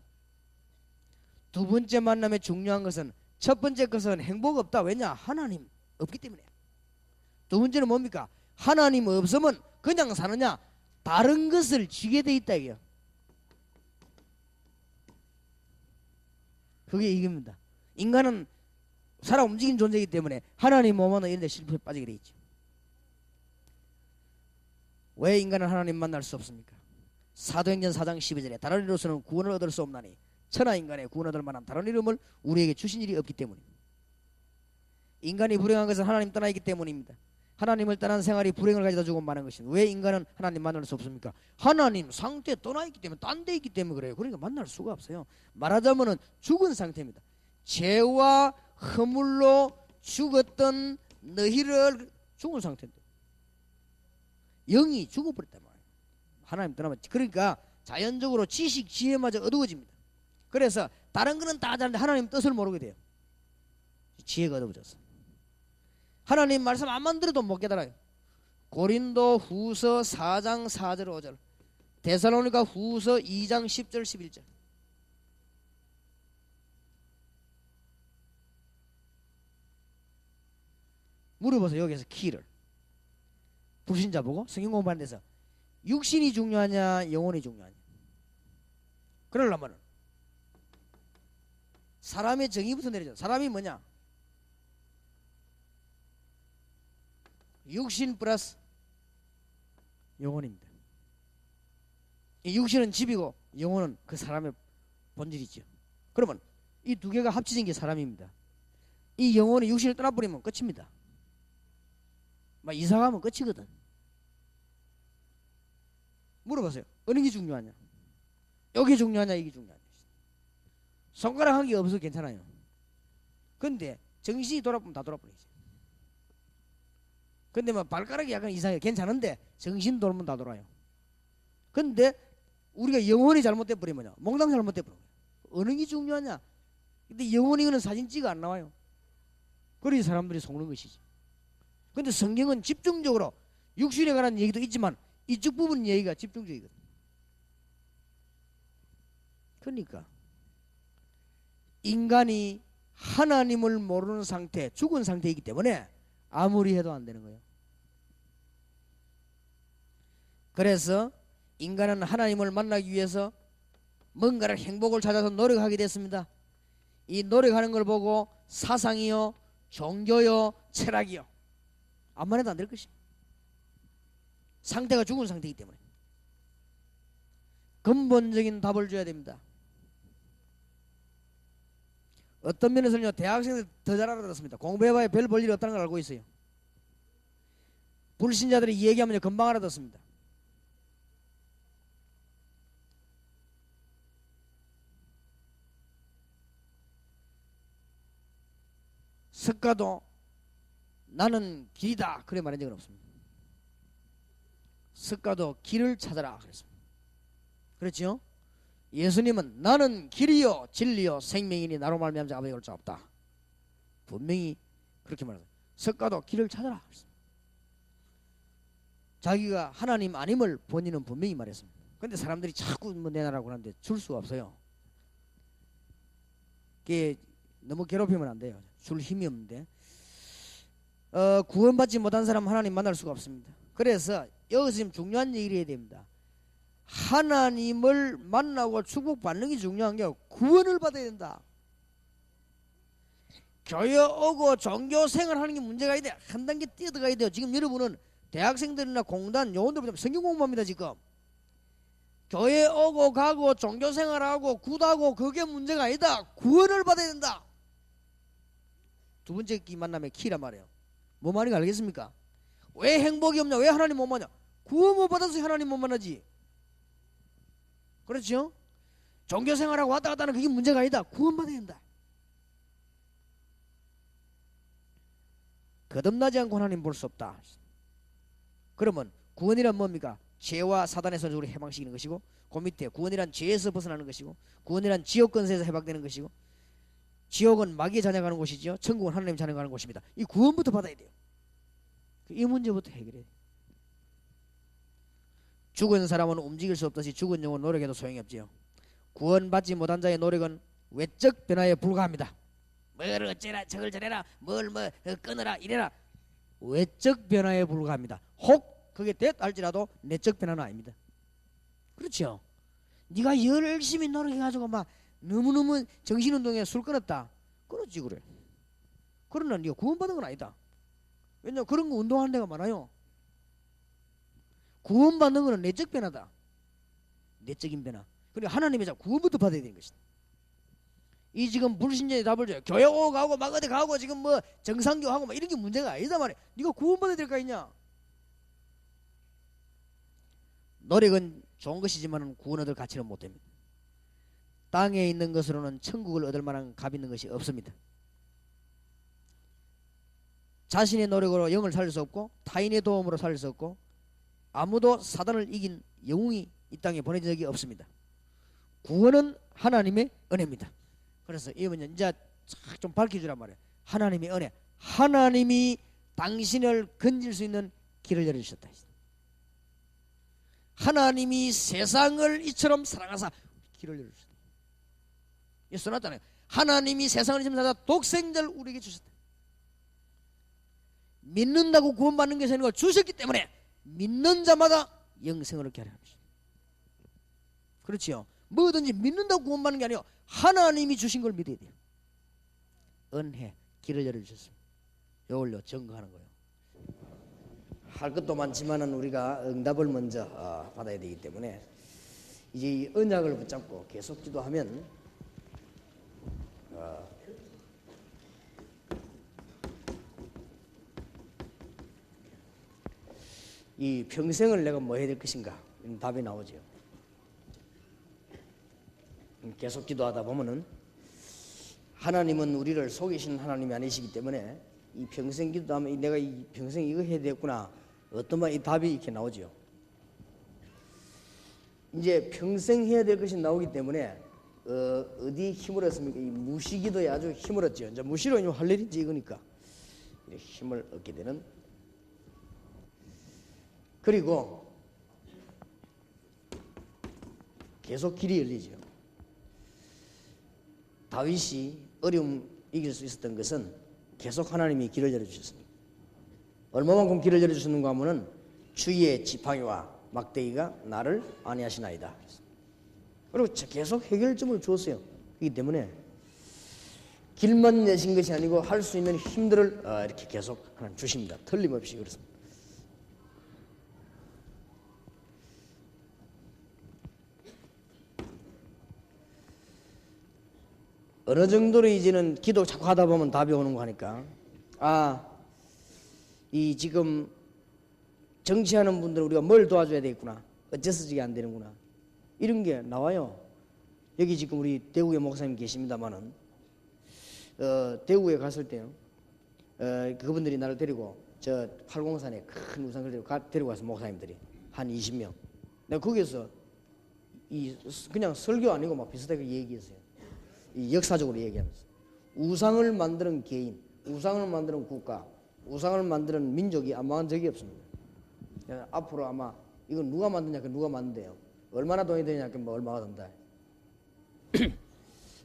두 번째 만남의 중요한 것은, 첫 번째 것은 행복 없다. 왜냐? 하나님 없기 때문에. 두 번째는 뭡니까? 하나님 없으면 그냥 사느냐? 다른 것을 쥐게 돼 있다 이게요. 그게 이깁니다. 인간은 살아 움직이는 존재이기 때문에 하나님 오면 이런 데 실패에 빠지게 돼 있죠. 왜 인간은 하나님 만날 수 없습니까? 사도행전 4장 12절에 다른 이로서는 구원을 얻을 수 없나니 천하 인간의 구원 얻을 만한 다른 이름을 우리에게 주신 일이 없기 때문입니다. 인간이 불행한 것은 하나님 떠나 있기 때문입니다. 하나님을 떠난 생활이 불행을 가져다 주고 마는 것입니다. 왜 인간은 하나님 만날 수 없습니까? 하나님 상태 떠나 있기 때문에, 딴 데 있기 때문에 그래요. 그러니까 만날 수가 없어요. 말하자면 죽은 상태입니다. 죄와 허물로 죽었던 너희를 죽은 상태인데 영이 죽어버렸단 말이에요. 하나님 떠나면. 그러니까 자연적으로 지식, 지혜마저 어두워집니다. 그래서 다른 거는 다 잘하는데 하나님 뜻을 모르게 돼요. 지혜가 어두워졌어. 하나님 말씀 안만 들어도 못 깨달아요. 고린도 후서 4장 4절 5절, 데살로니가 후서 2장 10절 11절. 물어보세요. 여기서 키를. 불신자 보고 성경 공부하는 데서 육신이 중요하냐 영혼이 중요하냐. 그러려면 사람의 정의부터 내리죠. 사람이 뭐냐? 육신 플러스 영혼입니다. 이 육신은 집이고 영혼은 그 사람의 본질이죠. 그러면 이 두 개가 합쳐진 게 사람입니다. 이 영혼이 육신을 떠나버리면 끝입니다. 막 이사가면 끝이거든. 물어보세요. 어느 게 중요하냐? 여기 중요하냐 이게 중요하냐. 손가락 한 개 없어도 괜찮아요. 근데 정신이 돌아보면 다 돌아버리지. 근데 뭐 발가락이 약간 이상해. 괜찮은데 정신 돌면 다 돌아요. 근데 우리가 영혼이 잘못돼 버리면요. 몽땅 잘못돼 버려요. 어느 게 중요하냐? 근데 영혼이는 사진 찍어 안 나와요. 그래서 사람들이 속는 것이지. 근데 성경은 집중적으로 육신에 관한 얘기도 있지만 이쪽 부분 얘기가 집중적이거든. 그러니까 인간이 하나님을 모르는 상태, 죽은 상태이기 때문에 아무리 해도 안 되는 거예요. 그래서 인간은 하나님을 만나기 위해서 뭔가를 행복을 찾아서 노력하게 됐습니다. 이 노력하는 걸 보고 사상이요, 종교요, 철학이요 암만 해도 안 될 것이에요. 상태가 죽은 상태이기 때문에 근본적인 답을 줘야 됩니다. 어떤 면에서는요, 대학생들 더 잘 알아들었습니다. 공부해봐야 별 볼 일이 없다는 걸 알고 있어요. 불신자들이 얘기하면 금방 알아듣습니다. 석가도 나는 길이다 그래 말한 적은 없습니다. 석가도 길을 찾아라 그랬습니다. 그렇죠? 예수님은 나는 길이요 진리요 생명이니 나로 말미암아 아버지가 올 자 없다. 분명히 그렇게 말했어요. 석가도 길을 찾아라 그랬습니다. 자기가 하나님 아님을 본인은 분명히 말했습니다. 근데 사람들이 자꾸 뭐 내놔라고 하는데 줄 수가 없어요. 그게 너무 괴롭히면 안 돼요. 줄 힘이 없는데 구원받지 못한 사람은 하나님 만날 수가 없습니다. 그래서 여기서 지금 중요한 얘기를 해야 됩니다. 하나님을 만나고 축복받는 게 중요한 게 아니고 구원을 받아야 된다. 교회 오고 종교생활 하는 게 문제가 아니다. 한 단계 뛰어들어가야 돼요. 지금 여러분은 대학생들이나 공단 요원들 성경 공부합니다. 지금 교회 오고 가고 종교생활하고 굿하고 그게 문제가 아니다. 구원을 받아야 된다. 두 번째 키 만남의 키란 말이에요. 뭐 말인지 알겠습니까? 왜 행복이 없냐? 왜 하나님 못 만나? 구원 못 받아서 하나님 못 만나지. 그렇죠? 종교생활하고 왔다 갔다 하는 그게 문제가 아니다. 구원 받아야 된다. 거듭나지 않고 하나님 볼 수 없다. 그러면 구원이란 뭡니까? 죄와 사단에서 우리 해방시키는 것이고, 그 밑에 구원이란 죄에서 벗어나는 것이고, 구원이란 지옥 권세에서 해방되는 것이고, 지옥은 마귀의 자녀가 가는 곳이죠. 천국은 하나님 자녀가 가는 곳입니다. 이 구원부터 받아야 돼요. 이 문제부터 해결해야 돼요. 죽은 사람은 움직일 수 없듯이 죽은 영혼 노력해도 소용이 없지요. 구원받지 못한 자의 노력은 외적 변화에 불과합니다. 뭘 어째라 저걸 저래라 뭘 끊어라 이래라 외적 변화에 불과합니다. 혹 그게 됐다 할지라도 내적 변화는 아닙니다. 그렇죠? 네가 열심히 노력해가지고 막 너무너무 정신운동에 술 끊었다. 끊었지 그래. 그러나 네가 구원받은 건 아니다. 왜냐면 그런 거 운동하는 데가 많아요. 구원받는 거는 내적 변화다. 내적인 변화. 그러니까 하나님의 구원부터 받아야 되는 것이다. 이 지금 불신자의 답을 줘요. 교회 오고 가고 막 어디 가고 지금 뭐 정상교 하고 막 이런 게 문제가 아니다 말이야. 네가 구원받아야 될 거 있냐? 노력은 좋은 것이지만 구원 얻을 가치는 못 됩니다. 땅에 있는 것으로는 천국을 얻을 만한 값 있는 것이 없습니다. 자신의 노력으로 영을 살릴 수 없고 타인의 도움으로 살릴 수 없고 아무도 사단을 이긴 영웅이 이 땅에 보내진 적이 없습니다. 구원은 하나님의 은혜입니다. 그래서 이번 이제 좀 밝혀주란 말이에요. 하나님의 은혜, 하나님이 당신을 건질 수 있는 길을 열어주셨다. 하나님이 세상을 이처럼 사랑하사 길을 열어주셨다. 이 써놨잖아요. 하나님이 세상을 이처럼 사랑하사 독생자를 우리에게 주셨다. 믿는다고 구원받는 것이 아니고 주셨기 때문에 믿는 자마다 영생을 얻게 하려 합니다. 그렇지요. 뭐든지 믿는다고 구원받는 게 아니고 하나님이 주신 걸 믿어야 돼요. 은혜, 길을 열어주셨습니다. 이걸로 증거하는 거예요. 할 것도 많지만은 우리가 응답을 먼저 받아야 되기 때문에 이제 이 언약을 붙잡고 계속 기도하면 이 평생을 내가 뭐 해야 될 것인가 이런 답이 나오죠. 계속 기도하다 보면은 하나님은 우리를 속이시는 하나님이 아니시기 때문에 이 평생 기도하면 내가 이 평생 이거 해야 되겠구나 어떤 말 이 답이 이렇게 나오죠. 이제 평생 해야 될 것이 나오기 때문에 어디 힘을 얻습니까? 이 무시기도에 아주 힘을 얻죠. 이제 무시로 할 일인지 이거니까 힘을 얻게 되는. 그리고 계속 길이 열리죠. 다윗이 어려움 이길 수 있었던 것은 계속 하나님이 길을 열어주셨습니다. 얼마만큼 길을 열어주셨는가 하면은 주의 지팡이와 막대기가 나를 안위하시나이다. 그리고 계속 해결점을 주었어요. 그렇기 때문에 길만 내신 것이 아니고 할 수 있는 힘들을 이렇게 계속 하나님 주십니다. 틀림없이 그렇습니다. 어느 정도로 이제는 기도 자꾸 하다 보면 답이 오는 거 하니까 이 지금 정치하는 분들 우리가 뭘 도와줘야 되겠구나 어째서 저게 안 되는구나 이런 게 나와요. 여기 지금 우리 대구에 목사님 계십니다만은 대구에 갔을 때요 그분들이 나를 데리고 저 팔공산에 큰 우상을 데리고 가서 목사님들이 한 20명 내가 거기에서 그냥 설교 아니고 막 비슷하게 얘기했어요. 이 역사적으로 얘기하면서 우상을 만드는 개인, 우상을 만드는 국가, 우상을 만드는 민족이 아마 적이 없습니다. 앞으로 아마 이건 누가 만드냐, 누가 만든대요. 얼마나 돈이 되냐, 뭐 얼마가 든다.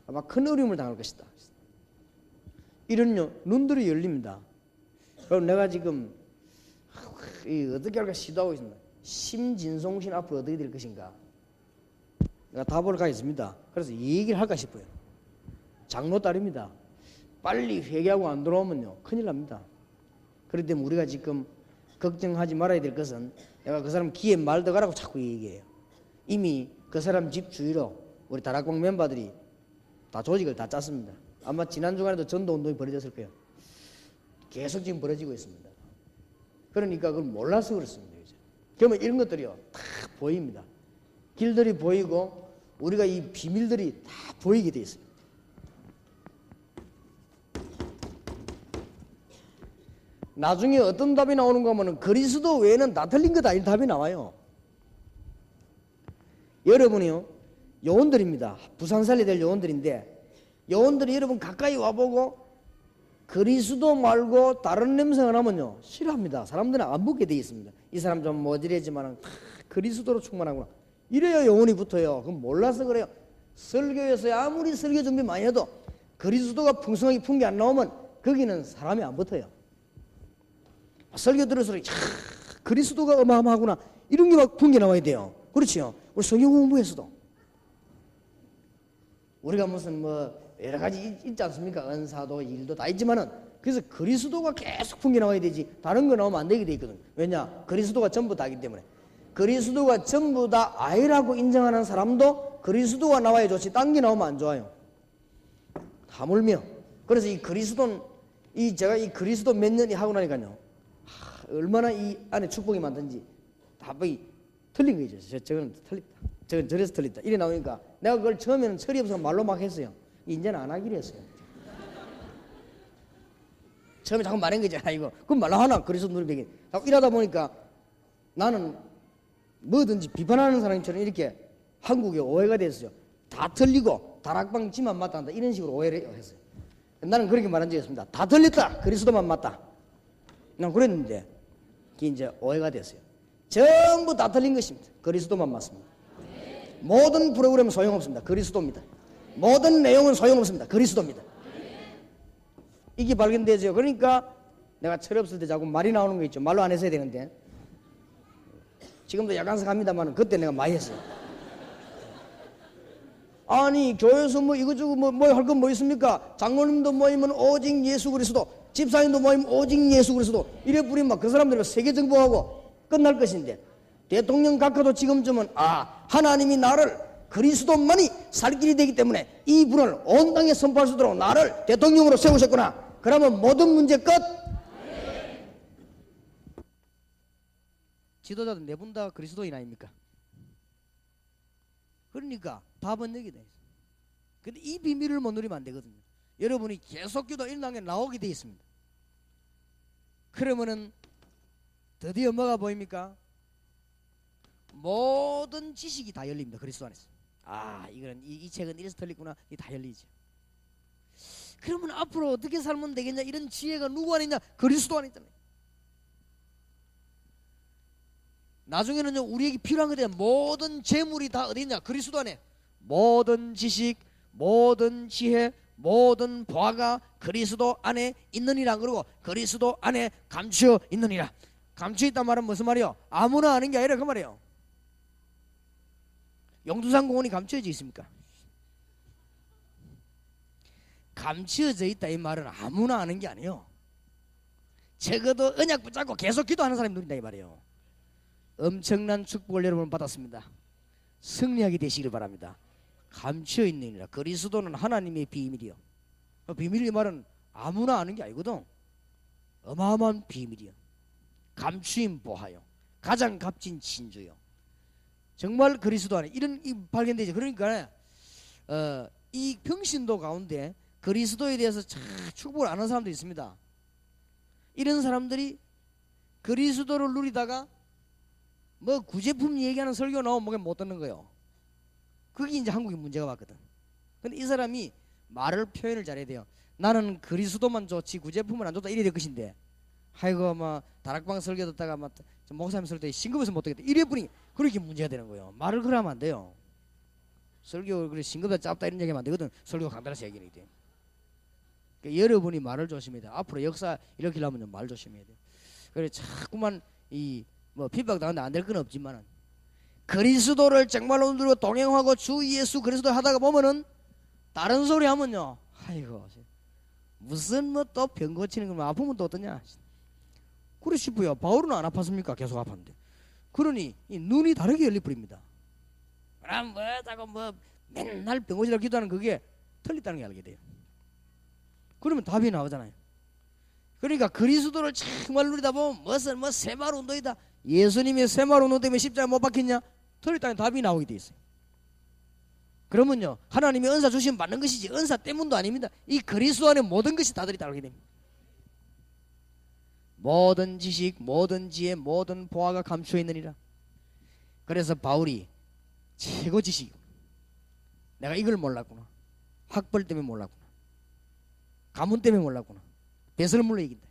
아마 큰 어려움을 당할 것이다. 이런 눈들이 열립니다. 그럼 내가 지금 어떻게 할까 시도하고 있습니다. 심진송신 앞으로 어떻게 될 것인가. 내가 답을 가겠습니다. 그래서 이 얘기를 할까 싶어요. 장로 딸입니다. 빨리 회개하고 안 돌아오면요 큰일 납니다. 그렇기 때문에 우리가 지금 걱정하지 말아야 될 것은 내가 그 사람 귀에 말도 가라고 자꾸 얘기해요. 이미 그 사람 집 주위로 우리 다락방 멤버들이 다 조직을 다 짰습니다. 아마 지난 주간에도 전도운동이 벌어졌을 거예요. 계속 지금 벌어지고 있습니다. 그러니까 그걸 몰라서 그렇습니다. 이제. 그러면 이런 것들이요 다 보입니다. 길들이 보이고 우리가 이 비밀들이 다 보이게 돼 있어요. 나중에 어떤 답이 나오는가 하면 그리스도 외에는 다 틀린 것 아닌 답이 나와요. 여러분이요 요원들입니다. 부산 살려야 될 요원들인데 요원들이 여러분 가까이 와보고 그리스도 말고 다른 냄새가 나면요 싫어합니다. 사람들은 안 붙게 돼 있습니다. 이 사람 좀 모질하지만 다 그리스도로 충만하구나 이래야 요원이 붙어요. 그럼 몰라서 그래요. 설교에서 아무리 설교 준비 많이 해도 그리스도가 풍성하게 풍기 안 나오면 거기는 사람이 안 붙어요. 설교 들을수록 그리스도가 어마어마하구나 이런 게 막 풍겨 나와야 돼요. 그렇죠? 우리 성경 공부에서도 우리가 무슨 뭐 여러 가지 있지 않습니까? 은사도 일도 다 있지만은 그래서 그리스도가 계속 풍겨 나와야 되지 다른 거 나오면 안 되게 돼 있거든. 왜냐? 그리스도가 전부 다이기 때문에. 그리스도가 전부 다 아이라고 인정하는 사람도 그리스도가 나와야 좋지 딴 게 나오면 안 좋아요. 하물며 그래서 이 그리스도는 제가 이 그리스도 몇 년이 하고 나니까요 얼마나 이 안에 축복이 많든지 답이 틀린 거죠. 저건 틀렸다. 저건 저래서 틀렸다. 이래 나오니까 내가 그걸 처음에는 철이 없어서 말로 막 했어요. 이제는 안 하기로 했어요. 처음에 자꾸 말한 거잖아 이거. 그럼 말로 하나 그리스도 누리백이. 자꾸 이러다 보니까 나는 뭐든지 비판하는 사람처럼 이렇게 한국에 오해가 됐어요. 다 틀리고 다락방 지만 맞다한다 이런 식으로 오해를 했어요. 나는 그렇게 말한 적이 없습니다. 다 틀렸다. 그리스도만 맞다. 난 그랬는데 그게 이제 오해가 됐어요. 전부 다 틀린 것입니다. 그리스도만 맞습니다. 모든 프로그램은 소용없습니다. 그리스도입니다. 모든 내용은 소용없습니다. 그리스도입니다. 이게 발견되죠. 그러니까 내가 철없을 때 자꾸 말이 나오는 거 있죠. 말로 안 했어야 되는데. 지금도 약간씩 합니다만 그때 내가 많이 했어요. 아니 교회에서 뭐 이거저거 뭐 할 건 뭐 있습니까? 장로님도 모이면 오직 예수 그리스도, 집사님도 모이면 오직 예수 그리스도, 이래 부리면 그 사람들이 세계 정복하고 끝날 것인데, 대통령 각하도 지금쯤은 하나님이 나를 그리스도만이 살 길이 되기 때문에 이 분을 온 땅에 선포할 수 있도록 나를 대통령으로 세우셨구나. 그러면 모든 문제 끝. 지도자들 네 분 다 그리스도인 아닙니까? 그러니까 답은 여기다. 근데 이 비밀을 못 누리면 안 되거든요. 여러분이 계속 기도 일당에 나오게 돼 있습니다. 그러면은 드디어 뭐가 보입니까? 모든 지식이 다 열립니다. 그리스도 안에서. 이거는 이 책은 이래서 틀리구나. 이 다 열리죠. 그러면 앞으로 어떻게 살면 되겠냐? 이런 지혜가 누구 안에 있냐? 그리스도 안에 있잖아요. 나중에는요, 우리에게 필요한 것에 대한 모든 재물이 다 어디 있냐? 그리스도 안에. 모든 지식, 모든 지혜, 모든 보화가 그리스도 안에 있느니라. 그러고 그리스도 안에 감추어 있느니라. 감추어 있단 말은 무슨 말이요? 아무나 아는 게 아니라 그 말이에요. 용두산 공원이 감추어져 있습니까? 감추어져 있다 이 말은 아무나 아는 게 아니에요. 적어도 언약 붙잡고 계속 기도하는 사람이 누린다 이 말이에요. 엄청난 축복을 여러분 받았습니다. 승리하게 되시길 바랍니다. 감추어 있느니라. 그리스도는 하나님의 비밀이요. 비밀이 말은 아무나 아는 게 아니거든. 어마어마한 비밀이요. 감추임 보하요. 가장 값진 진주요. 정말 그리스도 안에 이런 발견되죠. 그러니까 이 평신도 가운데 그리스도에 대해서 참 축복을 안 하는 사람도 있습니다. 이런 사람들이 그리스도를 누리다가 뭐 구제품 얘기하는 설교 나오면 뭐가 못 듣는 거예요. 그게 이제 한국의 문제가 왔거든. 근데 이 사람이 말을 표현을 잘해야 돼요. 나는 그리스도만 좋지 구제품은 안 좋다 이래 될 것인데, 아이고 막 다락방 설교 듣다가 막 목사님 설교 때 싱겁해서 못 듣겠다 이래 보니 그렇게 문제가 되는 거예요. 말을 그래 하면 안 돼요. 설교 그래 싱겁다 짧다 이런 얘기하면 안 되거든. 설교 간단해서 얘기해야 돼. 그러니까 여러분이 말을 조심해야 돼. 앞으로 역사 일으키려면 말 조심해야 돼. 그래 자꾸만 뭐 핍박 당하는데 안 될 건 없지만은 그리스도를 정말로 누리고 동행하고 주 예수 그리스도 하다가 보면은 다른 소리 하면요, 아이고 무슨 뭐 또 병 고치는 거면 아프면 또 어떠냐. 그래 싶어요. 바울은 안 아팠습니까? 계속 아팠는데. 그러니 이 눈이 다르게 열려버립니다. 그럼 뭐 자꾸 뭐 맨날 병 고치라고 기도하는 그게 틀렸다는 게 알게 돼요. 그러면 답이 나오잖아요. 그러니까 그리스도를 정말 누리다 보면 무슨 뭐 새마을 운동이다. 예수님의 새마을 운동 때문에 십자가 못 박혔냐? 틀렸다는 답이 나오게 돼 있어요. 그러면요, 하나님이 은사 주시면 받는 것이지 은사 때문도 아닙니다. 이 그리스도 안에 모든 것이 다 들어있다고 됩니다. 모든 지식, 모든 지혜, 모든 보화가 감추어 있느니라. 그래서 바울이 최고 지식, 내가 이걸 몰랐구나. 학벌 때문에 몰랐구나. 가문 때문에 몰랐구나. 배설물로 이긴다.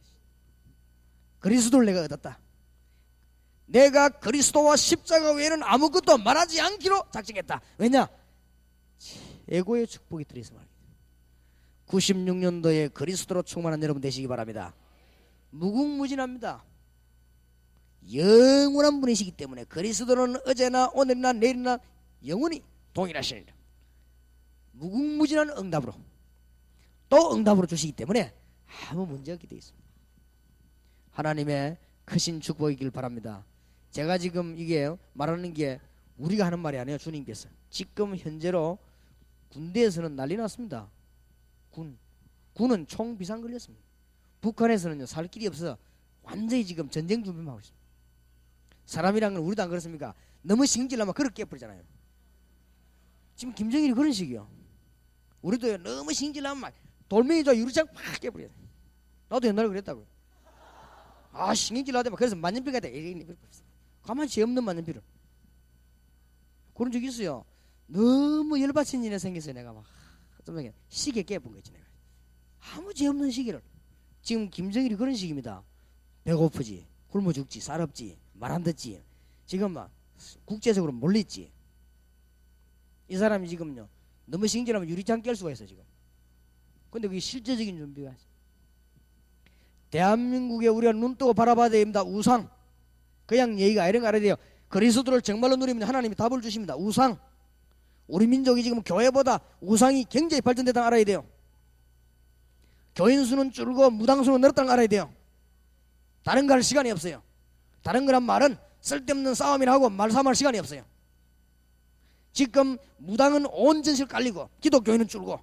그리스도를 내가 얻었다. 내가 그리스도와 십자가 외에는 아무것도 말하지 않기로 작정했다. 왜냐? 최고의 축복이 들어있어 말입니다. 96년도에 그리스도로 충만한 여러분 되시기 바랍니다. 무궁무진합니다. 영원한 분이시기 때문에 그리스도는 어제나 오늘이나 내일이나 영원히 동일하시니라. 무궁무진한 응답으로 또 응답으로 주시기 때문에 아무 문제 없게 되어 있습니다. 하나님의 크신 축복이길 바랍니다. 제가 지금 이게 말하는 게 우리가 하는 말이 아니에요. 주님께서 지금 현재로 군대에서는 난리 났습니다. 군은 총 비상 걸렸습니다. 북한에서는요 살 길이 없어서 완전히 지금 전쟁 준비만 하고 있습니다. 사람이란 건 우리도 안 그렇습니까? 너무 신경질나면 그렇게 깨버리잖아요. 지금 김정일이 그런 식이요. 우리도 너무 신경질나면 막 돌멩이 저 유리창 팍 깨버려요. 나도 옛날에 그랬다고요. 신경질 나대 막 그래서 만년필가 돼. 가만히 죄 없는 만년필을. 그런 적이 있어요. 너무 열받친 일이 생겼어요. 내가 막 시계 깨본 거지. 내가 아무 죄 없는 시계를. 지금 김정일이 그런 식입니다. 배고프지, 굶어 죽지, 쌀 없지, 말 안 듣지. 지금 막 국제적으로 몰렸지. 이 사람이 지금요 너무 신경하면 유리창 깰 수가 있어 지금. 근데 그게 실제적인 준비가 있어. 대한민국에 우리가 눈 뜨고 바라봐야 됩니다. 우상. 그냥 얘기가 이런 거 알아야 돼요. 그리스도를 정말로 누리면 하나님이 답을 주십니다. 우상. 우리 민족이 지금 교회보다 우상이 굉장히 발전됐다는 걸 알아야 돼요. 교인 수는 줄고 무당 수는 늘었다는 걸 알아야 돼요. 다른 거 할 시간이 없어요. 다른 거란 말은 쓸데없는 싸움이나 하고 말싸움할 시간이 없어요. 지금 무당은 온 전실 깔리고 기독교인은 줄고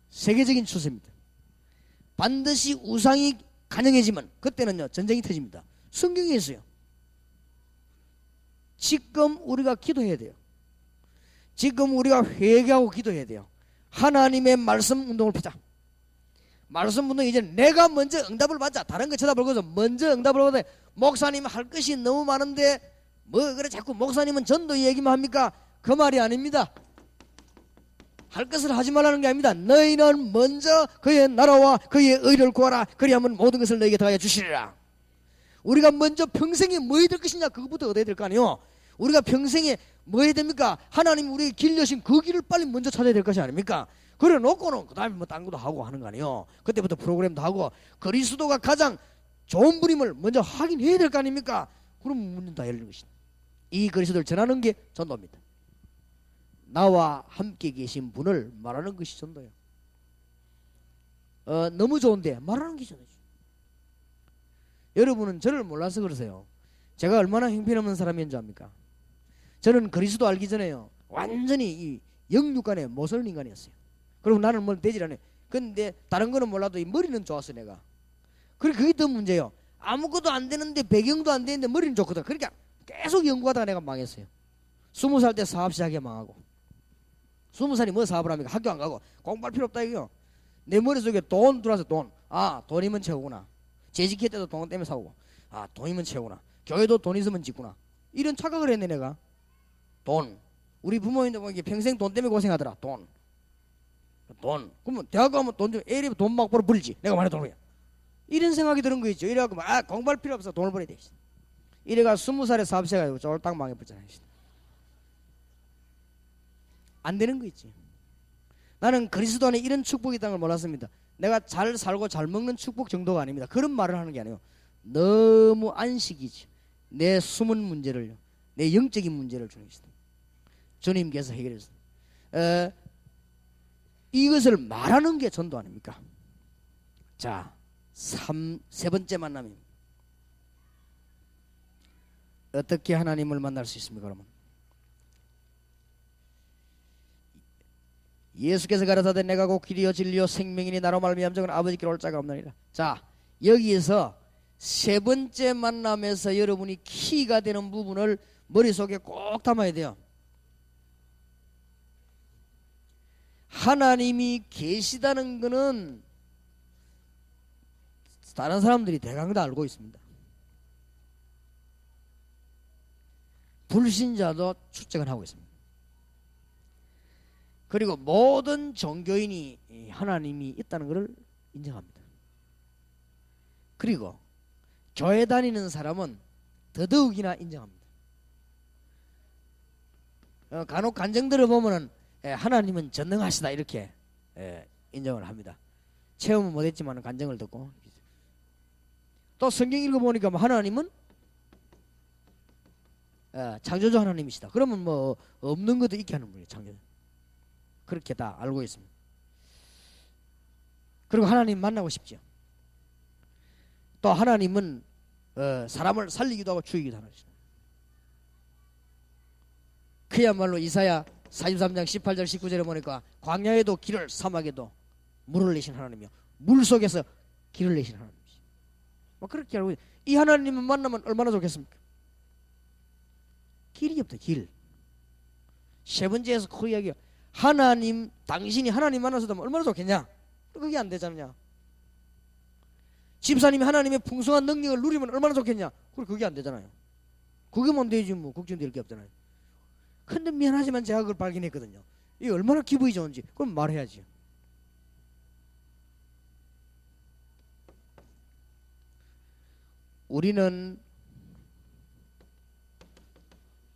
세계적인 추세입니다. 반드시 우상이 간영해지면 그때는요 전쟁이 터집니다. 성경에 있어요. 지금 우리가 기도해야 돼요. 지금 우리가 회개하고 기도해야 돼요. 하나님의 말씀 운동을 피자. 말씀 운동 이제 내가 먼저 응답을 받자. 다른 거 쳐다볼 것도 먼저 응답을 받아. 목사님 할 것이 너무 많은데 뭐 그래 자꾸 목사님은 전도 얘기만 합니까? 그 말이 아닙니다. 할 것을 하지 말라는 게 아닙니다. 너희는 먼저 그의 나라와 그의 의를 구하라. 그리하면 모든 것을 너희에게 더하여 주시리라. 우리가 먼저 평생에 뭐 해야 될 것이냐 그것부터 얻어야 될 거 아니에요. 우리가 평생에 뭐 해야 됩니까? 하나님 우리에게 길 여신 그 길을 빨리 먼저 찾아야 될 것이 아닙니까? 그래 놓고는 그 다음에 뭐 딴 것도 하고 하는 거 아니에요. 그때부터 프로그램도 하고 그리스도가 가장 좋은 분임을 먼저 확인해야 될 거 아닙니까? 그럼 문은 다 열리는 것이다. 이 그리스도를 전하는 게 전도입니다. 나와 함께 계신 분을 말하는 것이 전도예요. 너무 좋은데 말하는 게 전도죠. 여러분은 저를 몰라서 그러세요. 제가 얼마나 형편없는 사람인지 압니까? 저는 그리스도 알기 전에요 완전히 이 영육간의 모쏠 인간이었어요. 그리고 나는 뭘 되질 않아요. 근데 다른 거는 몰라도 이 머리는 좋았어 내가. 그래 그게 더 문제예요. 아무것도 안 되는데 배경도 안 되는데 머리는 좋거든. 그러니까 계속 연구하다가 내가 망했어요. 20살 때 사업 시작해 망하고 20살이 뭐 사업을 합니까? 학교 안 가고 공부할 필요 없다 이거요. 내 머릿속에 돈 들어와서 돈. 아 돈이면 채우구나. 재직할 때도 돈 때문에 사오고 아 돈이면 채우구나. 교회도 돈 있으면 짓구나. 이런 착각을 했네 내가. 돈. 우리 부모님도 보기 평생 돈 때문에 고생하더라. 돈. 그러면 대학 가면 돈 좀 애리 돈 막 벌어 벌지. 내가 많이 돈을 해. 이런 생각이 드는 거 있죠. 이래갖고 아 공부할 필요 없어. 돈을 벌어야 돼. 이래가 20살에 사업 시작해가지고 쫄딱 망해버렸잖아요. 안 되는 거 있지. 나는 그리스도 안에 이런 축복이 있다는 걸 몰랐습니다. 내가 잘 살고 잘 먹는 축복 정도가 아닙니다. 그런 말을 하는 게 아니에요. 너무 안식이지. 내 숨은 문제를요. 내 영적인 문제를 주는 것이다. 주님께서 해결했습니다. 이것을 말하는 게 전도 아닙니까? 자, 세 번째 만남입니다. 어떻게 하나님을 만날 수 있습니까? 그러면 예수께서 가라사대 내가 곧 길이요 진리요 생명이니 나로 말미암아 아버지께로 올 자가 없느니라. 자, 여기에서 세 번째 만남에서 여러분이 키가 되는 부분을 머릿속에 꼭 담아야 돼요. 하나님이 계시다는 것은 다른 사람들이 대강 다 알고 있습니다. 불신자도 추측을 하고 있습니다. 그리고 모든 종교인이 하나님이 있다는 것을 인정합니다. 그리고 교회 다니는 사람은 더더욱이나 인정합니다. 간혹 간증들을 보면은 하나님은 전능하시다 이렇게 인정을 합니다. 체험은 못했지만 간증을 듣고 또 성경 읽어보니까 하나님은 창조주 하나님이시다. 그러면 뭐 없는 것도 있게 하는 분이에요. 창조주. 그렇게 다 알고 있습니다. 그리고 하나님 만나고 싶죠. 또 하나님은 사람을 살리기도 하고 죽이기도 하는 것입니다. 그야말로 이사야 43장 18절 19절에 보니까 광야에도 길을 사막에도 물을 내신 하나님이요 물속에서 길을 내신 하나님이시. 뭐 그렇게 알고 이 하나님을 만나면 얼마나 좋겠습니까? 길이 없다. 길. 세 번째에서 그 이야기야. 하나님 당신이 하나님 만나서 얼마나 좋겠냐? 그게 안 되잖냐. 집사님이 하나님의 풍성한 능력을 누리면 얼마나 좋겠냐? 그게 안 되잖아요. 그게만 되지 뭐 걱정될 게 없잖아요. 근데 미안하지만 제가 그걸 발견했거든요. 이게 얼마나 기분이 좋은지 그럼 말해야지. 우리는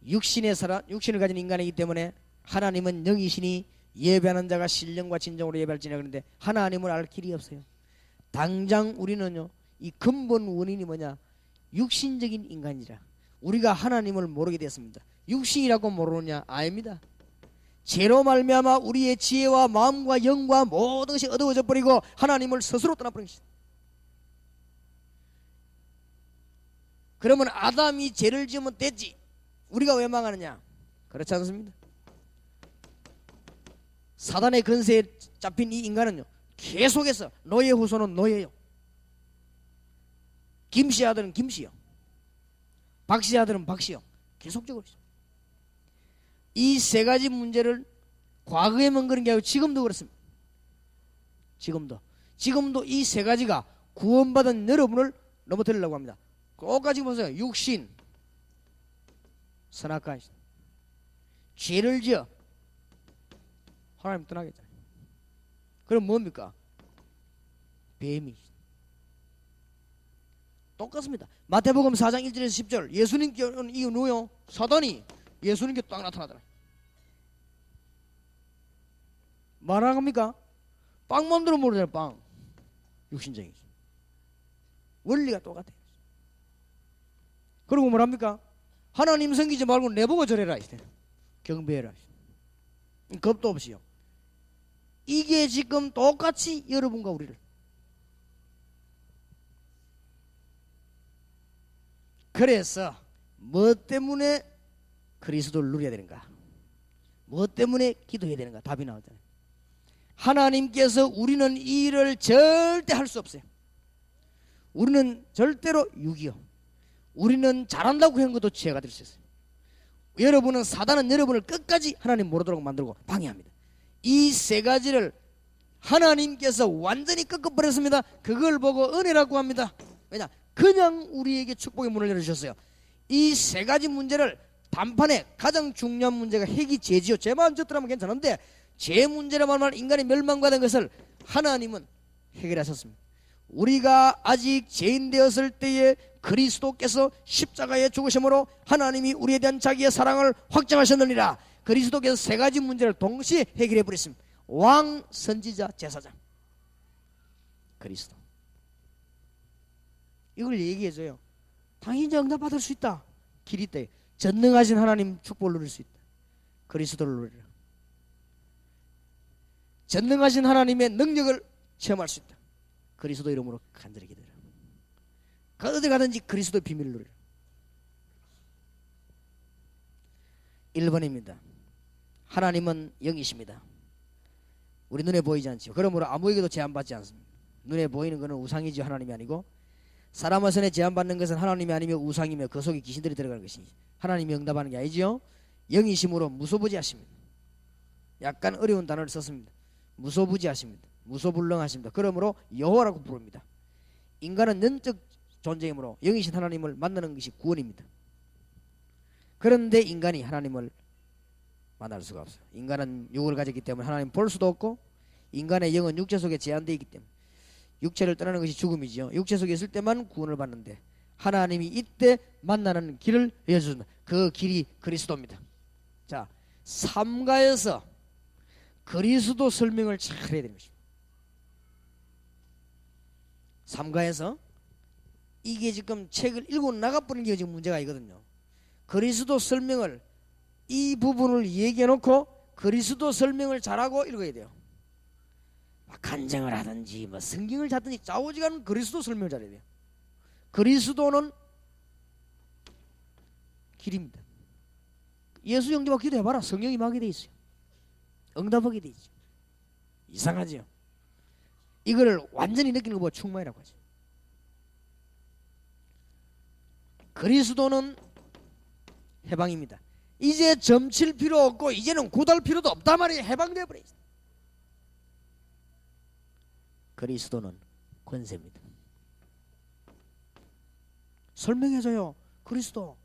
육신의 사람, 육신을 가진 인간이기 때문에 하나님은 영이시니 예배하는 자가 신령과 진정으로 예배할지냐 그런데 하나님을 알 길이 없어요. 당장 우리는요, 이 근본 원인이 뭐냐? 육신적인 인간이라. 우리가 하나님을 모르게 됐습니다. 육신이라고 모르느냐? 아닙니다. 죄로 말미암아 우리의 지혜와 마음과 영과 모든 것이 어두워져 버리고 하나님을 스스로 떠나버린 것이다. 그러면 아담이 죄를 지으면 됐지, 우리가 왜 망하느냐? 그렇지 않습니다. 사단의 근세에 잡힌 이 인간은요, 계속해서 노예 후손은 노예요, 김씨 아들은 김씨요, 박씨 아들은 박씨요, 계속적으로 이 세 가지 문제를 과거에만 그런 게 아니고 지금도 그렇습니다. 지금도 이 세 가지가 구원받은 여러분을 넘어뜨리려고 합니다. 꼭까지 보세요. 육신, 선악과, 죄를 지어 하나님 떠나겠잖아요. 그럼 뭡니까? 뱀이. 똑같습니다. 마태복음 4장 1절에서 10절, 예수님께 오는 이유 누구요? 사단이 예수님께 딱 나타나더라. 말하갑니까? 빵 만들어 모르잖아요. 빵. 육신적인 원리가 똑같아요. 그리고 뭐랍니까? 하나님 섬기지 말고 내보고 절해라, 경배해라, 겁도 없이요. 이게 지금 똑같이 여러분과 우리를, 그래서 뭐 때문에 그리스도를 누려야 되는가? 뭐 때문에 기도해야 되는가? 답이 나오잖아요. 하나님께서 우리는 이 일을 절대 할 수 없어요. 우리는 절대로 육이요, 우리는 잘한다고 한 것도 죄가 될 수 있어요. 여러분은, 사단은 여러분을 끝까지 하나님 모르도록 만들고 방해합니다. 이 세 가지를 하나님께서 완전히 꺾어버렸습니다. 그걸 보고 은혜라고 합니다. 왜냐? 그냥 우리에게 축복의 문을 열어주셨어요. 이 세 가지 문제를, 단판에 가장 중요한 문제가 핵이 죄지요. 죄만 졌더라면 괜찮은데 죄 문제로 말하면 인간이 멸망받은 것을 하나님은 해결하셨습니다. 우리가 아직 죄인 되었을 때에 그리스도께서 십자가에 죽으심으로 하나님이 우리에 대한 자기의 사랑을 확정하셨느니라. 그리스도께서 세 가지 문제를 동시에 해결해 버렸습니다. 왕, 선지자, 제사장, 그리스도. 이걸 얘기해줘요. 당연히 응답받을 수 있다. 길이 있다. 전능하신 하나님 축복을 누릴 수 있다. 그리스도를 누리라. 전능하신 하나님의 능력을 체험할 수 있다. 그리스도 이름으로 간절히 기도해라. 어디 가든지 그리스도의 비밀을 누리라. 1번입니다. 하나님은 영이십니다. 우리 눈에 보이지 않죠. 그러므로 아무에게도 제한받지 않습니다. 눈에 보이는 것은 우상이지 하나님이 아니고, 사람의 손에 제한받는 것은 하나님이 아니며 우상이며 그 속에 귀신들이 들어가는 것이니 하나님이 응답하는 게 아니지요. 영이심으로 무소부지하십니다. 약간 어려운 단어를 썼습니다. 무소부지하십니다. 무소불능하십니다. 그러므로 여호와라고 부릅니다. 인간은 영적 존재이므로 영이신 하나님을 만나는 것이 구원입니다. 그런데 인간이 하나님을 만날 수가 없어요. 인간은 육을 가졌기 때문에 하나님 볼 수도 없고, 인간의 영은 육체 속에 제한되어 있기 때문에 육체를 떠나는 것이 죽음이죠. 육체 속에 있을 때만 구원을 받는데 하나님이 이때 만나는 길을 알려주신다. 그 길이 그리스도입니다. 자, 삼가에서 그리스도 설명을 잘 해야 되는 것입니다. 삼가에서 이게 지금 책을 읽고 나가버리는 게 지금 문제가 있거든요. 그리스도 설명을, 이 부분을 얘기해 놓고 그리스도 설명을 잘하고 읽어야 돼요. 간증을 하든지 뭐 성경을 찾든지 좌우지간은 그리스도 설명을 잘해야 돼요. 그리스도는 길입니다. 예수 영접하고 기도해봐라. 성령이 임하게 돼 있어요. 응답하게 돼 있죠. 이상하죠. 이거를 완전히 느끼는 거 보고 충만이라고 하죠. 그리스도는 해방입니다. 이제 점칠 필요 없고 이제는 굳을 필요도 없단 말이에요. 해방되어 버려 있어요. 그리스도는 권세입니다. 설명해줘요. 그리스도,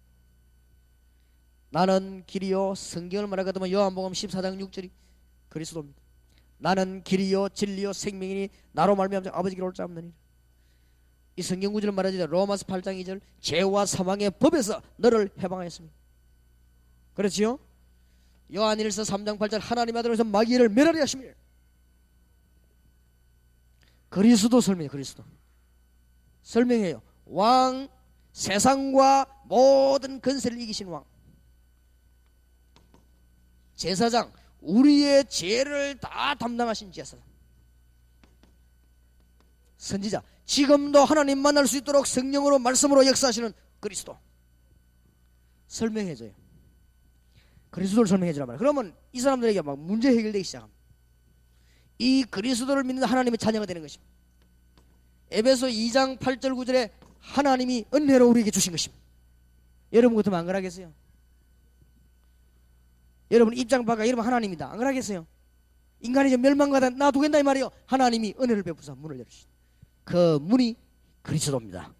나는 길이요, 성경을 말하거든 요한복음 14장 6절이 그리스도입니다. 나는 길이요 진리요 생명이니 나로 말미암아 아버지께로 올 자 없느니라. 이 성경 구절을 말하지 로마서 8장 2절, 죄와 사망의 법에서 너를 해방하였습니다. 그렇지요? 요한일서 3장 8절, 하나님 아들로서 마귀를 멸하려 하심이라. 그리스도 설명해요. 그리스도 설명해요. 왕, 세상과 모든 권세를 이기신 왕, 제사장, 우리의 죄를 다 담당하신 제사장, 선지자, 지금도 하나님 만날 수 있도록 성령으로 말씀으로 역사하시는 그리스도 설명해줘요. 그리스도를 설명해주란 말이에요. 그러면 이 사람들에게 막 문제 해결되기 시작합니다. 이 그리스도를 믿는 하나님의 자녀가 되는 것입니다. 에베소 2장 8절 9절에 하나님이 은혜로 우리에게 주신 것입니다. 여러분 같으면 안 그러겠어요? 여러분 입장 바가 이러면 하나님이다, 안 그러겠어요? 인간이 이제 멸망가다 놔두겠다 이 말이에요. 하나님이 은혜를 베푸사 문을 열어주신 그 문이 그리스도입니다.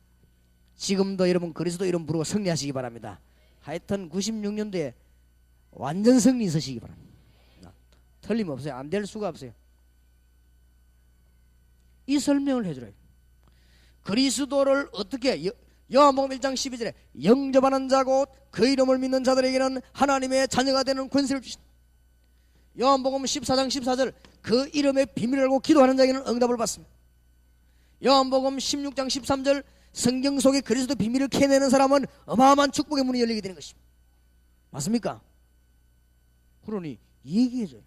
지금도 여러분 그리스도 이름 부르고 승리하시기 바랍니다. 하여튼 96년도에 완전 승리 있으시기 바랍니다. 틀림없어요. 안 될 수가 없어요. 이 설명을 해주래요. 그리스도를 어떻게, 요한복음 1장 12절에 영접하는 자고 그 이름을 믿는 자들에게는 하나님의 자녀가 되는 권세를 주신다. 요한복음 14장 14절 그 이름의 비밀을 알고 기도하는 자에게는 응답을 받습니다. 요한복음 16장 13절 성경 속에 그리스도 비밀을 캐내는 사람은 어마어마한 축복의 문이 열리게 되는 것입니다. 맞습니까? 그러니 얘기해줘요.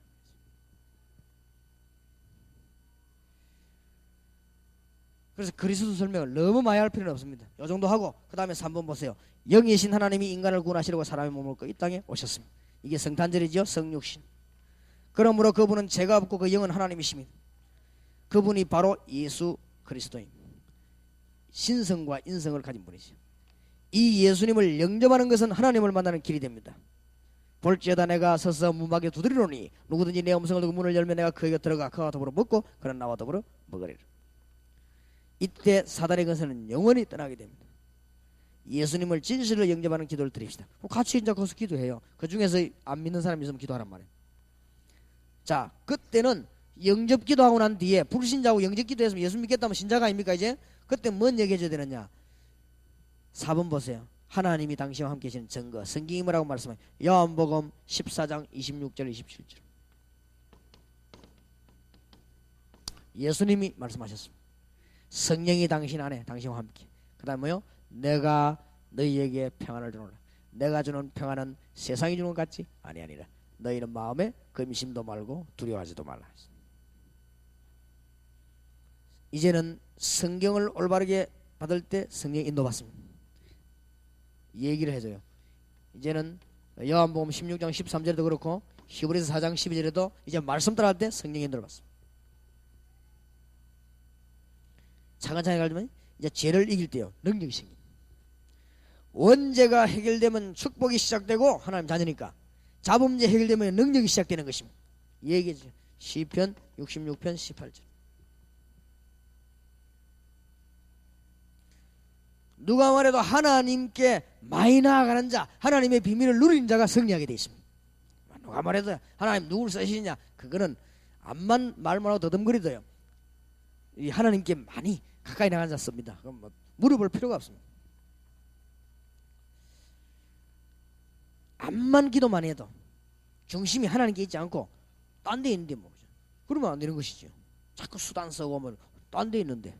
그래서 그리스도 설명을 너무 많이 할 필요는 없습니다. 이 정도 하고 그 다음에 3번 보세요. 영이신 하나님이 인간을 구원하시려고 사람의 몸을 입고 이 땅에 오셨습니다. 이게 성탄절이죠. 성육신. 그러므로 그분은 죄가 없고 그 영은 하나님이십니다. 그분이 바로 예수 그리스도입니다. 신성과 인성을 가진 분이죠. 이 예수님을 영접하는 것은 하나님을 만나는 길이 됩니다. 볼지어다 내가 서서 문 밖에 두드리노니 누구든지 내 음성을 듣고 문을 열면 내가 그에게 들어가 그와 더불어 먹고 그는 나와 더불어 먹으리라. 이때 사단의 권세는 영원히 떠나게 됩니다. 예수님을 진실로 영접하는 기도를 드립시다. 같이 이제 거기서 기도해요. 그 중에서 안 믿는 사람이 있으면 기도하란 말이에요. 자, 그때는 영접 기도하고 난 뒤에 불신자하고 영접 기도했으면 예수 믿겠다면 신자가 아닙니까? 이제 그때 뭔 얘기해줘야 되느냐? 4번 보세요. 하나님이 당신과 함께 계시는 증거, 성경이 뭐라고 말씀해요? 요한복음 14장 26절 27절 예수님이 말씀하셨습니다. 성령이 당신 안에 당신과 함께. 그 다음에 뭐요? 내가 너희에게 평안을 주노라. 내가 주는 평안은 세상이 주는 것 같지 아니하니라. 너희는 마음에 근심도 말고 두려워하지도 말라. 이제는 성경을 올바르게 받을 때 성령 인도 받습니다. 얘기를 해줘요. 이제는 요한복음 16장 13절에도 그렇고 히브리서 4장 12절에도 이제 말씀 따라할 때 성령 인도를 받습니다. 차근차근 가지면 이제 죄를 이길 때요 능력이 생깁니다. 원죄가 해결되면 축복이 시작되고 하나님 자녀니까 자범죄 해결되면 능력이 시작되는 것입니다. 얘기해주죠. 시편 66편 18절 누가 말해도 하나님께 많이 나아가는 자, 하나님의 비밀을 누리는 자가 승리하게 되어 있습니다. 누가 말해도 하나님 누굴 쓰시냐, 그거는 암만 말만 하고 더듬거리도요 이 하나님께 많이 가까이 나가는 자 씁니다. 그럼 뭐 물어볼 필요가 없습니다. 암만 기도만 해도 중심이 하나님께 있지 않고 딴 데 있는데 뭐 그러면 안 되는 것이죠. 자꾸 수단 쓰고 뭐 딴 데 있는데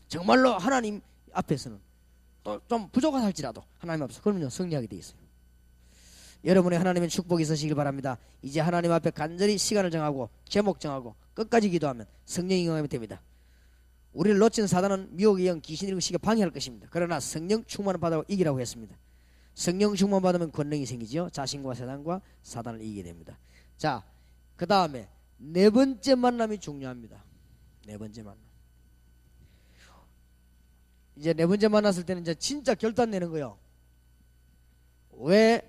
정말로 하나님 앞에서는 또 좀 부족하다 할지라도 하나님 앞에서 그러면요 승리하게 돼 있어요. 여러분의 하나님의 축복이 있으시길 바랍니다. 이제 하나님 앞에 간절히 시간을 정하고 제목 정하고 끝까지 기도하면 성령이 응하면 됩니다. 우리를 놓친 사단은 미혹의 영 귀신이 그 시게 방해할 것입니다. 그러나 성령 충만을 받아 이기라고 했습니다. 성령 충만 받으면 권능이 생기죠. 자신과 세상과 사단을 이기게 됩니다. 자, 그 다음에 네 번째 만남이 중요합니다. 네 번째 만남. 이제 네 번째 만났을 때는 이제 진짜 결단 내는 거예요. 왜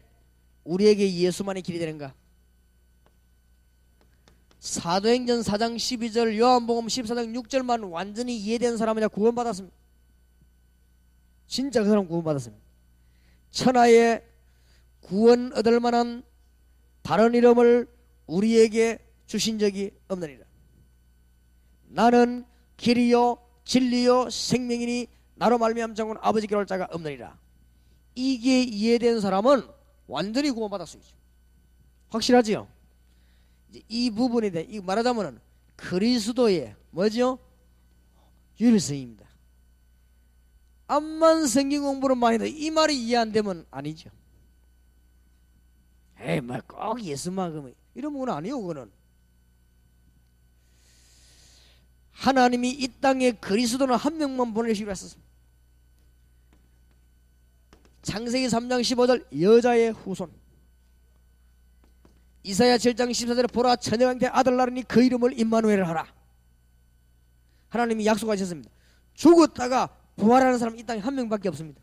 우리에게 예수만이 길이 되는가? 사도행전 4장 12절 요한복음 14장 6절만 완전히 이해된 사람은 구원받았습니다. 진짜 그 사람 구원받았습니다. 천하에 구원 얻을 만한 다른 이름을 우리에게 주신 적이 없느니라. 나는 길이요 진리요 생명이니 나로 말미암아 자고는 아버지께 올 자가 없느니라. 이게 이해된 사람은 완전히 구원받았어요. 확실하지요? 이제 이 부분에 대해 말하자면은 그리스도의 뭐죠? 유일성입니다. 암만 성경 공부를 많이 해도 이 말이 이해 안 되면 아니죠. 에이, 뭐 꼭 예수만 그러면 이러면 그건 아니요. 그거는 하나님이 이 땅에 그리스도는 한 명만 보내시기로 했었습니다. 창세기 3장 15절 여자의 후손. 이사야 7장 14절에 보라 처녀한테 아들 낳으니 그 이름을 임마누엘을 하라. 하나님이 약속하셨습니다. 죽었다가 부활하는 사람 이 땅에 한 명밖에 없습니다.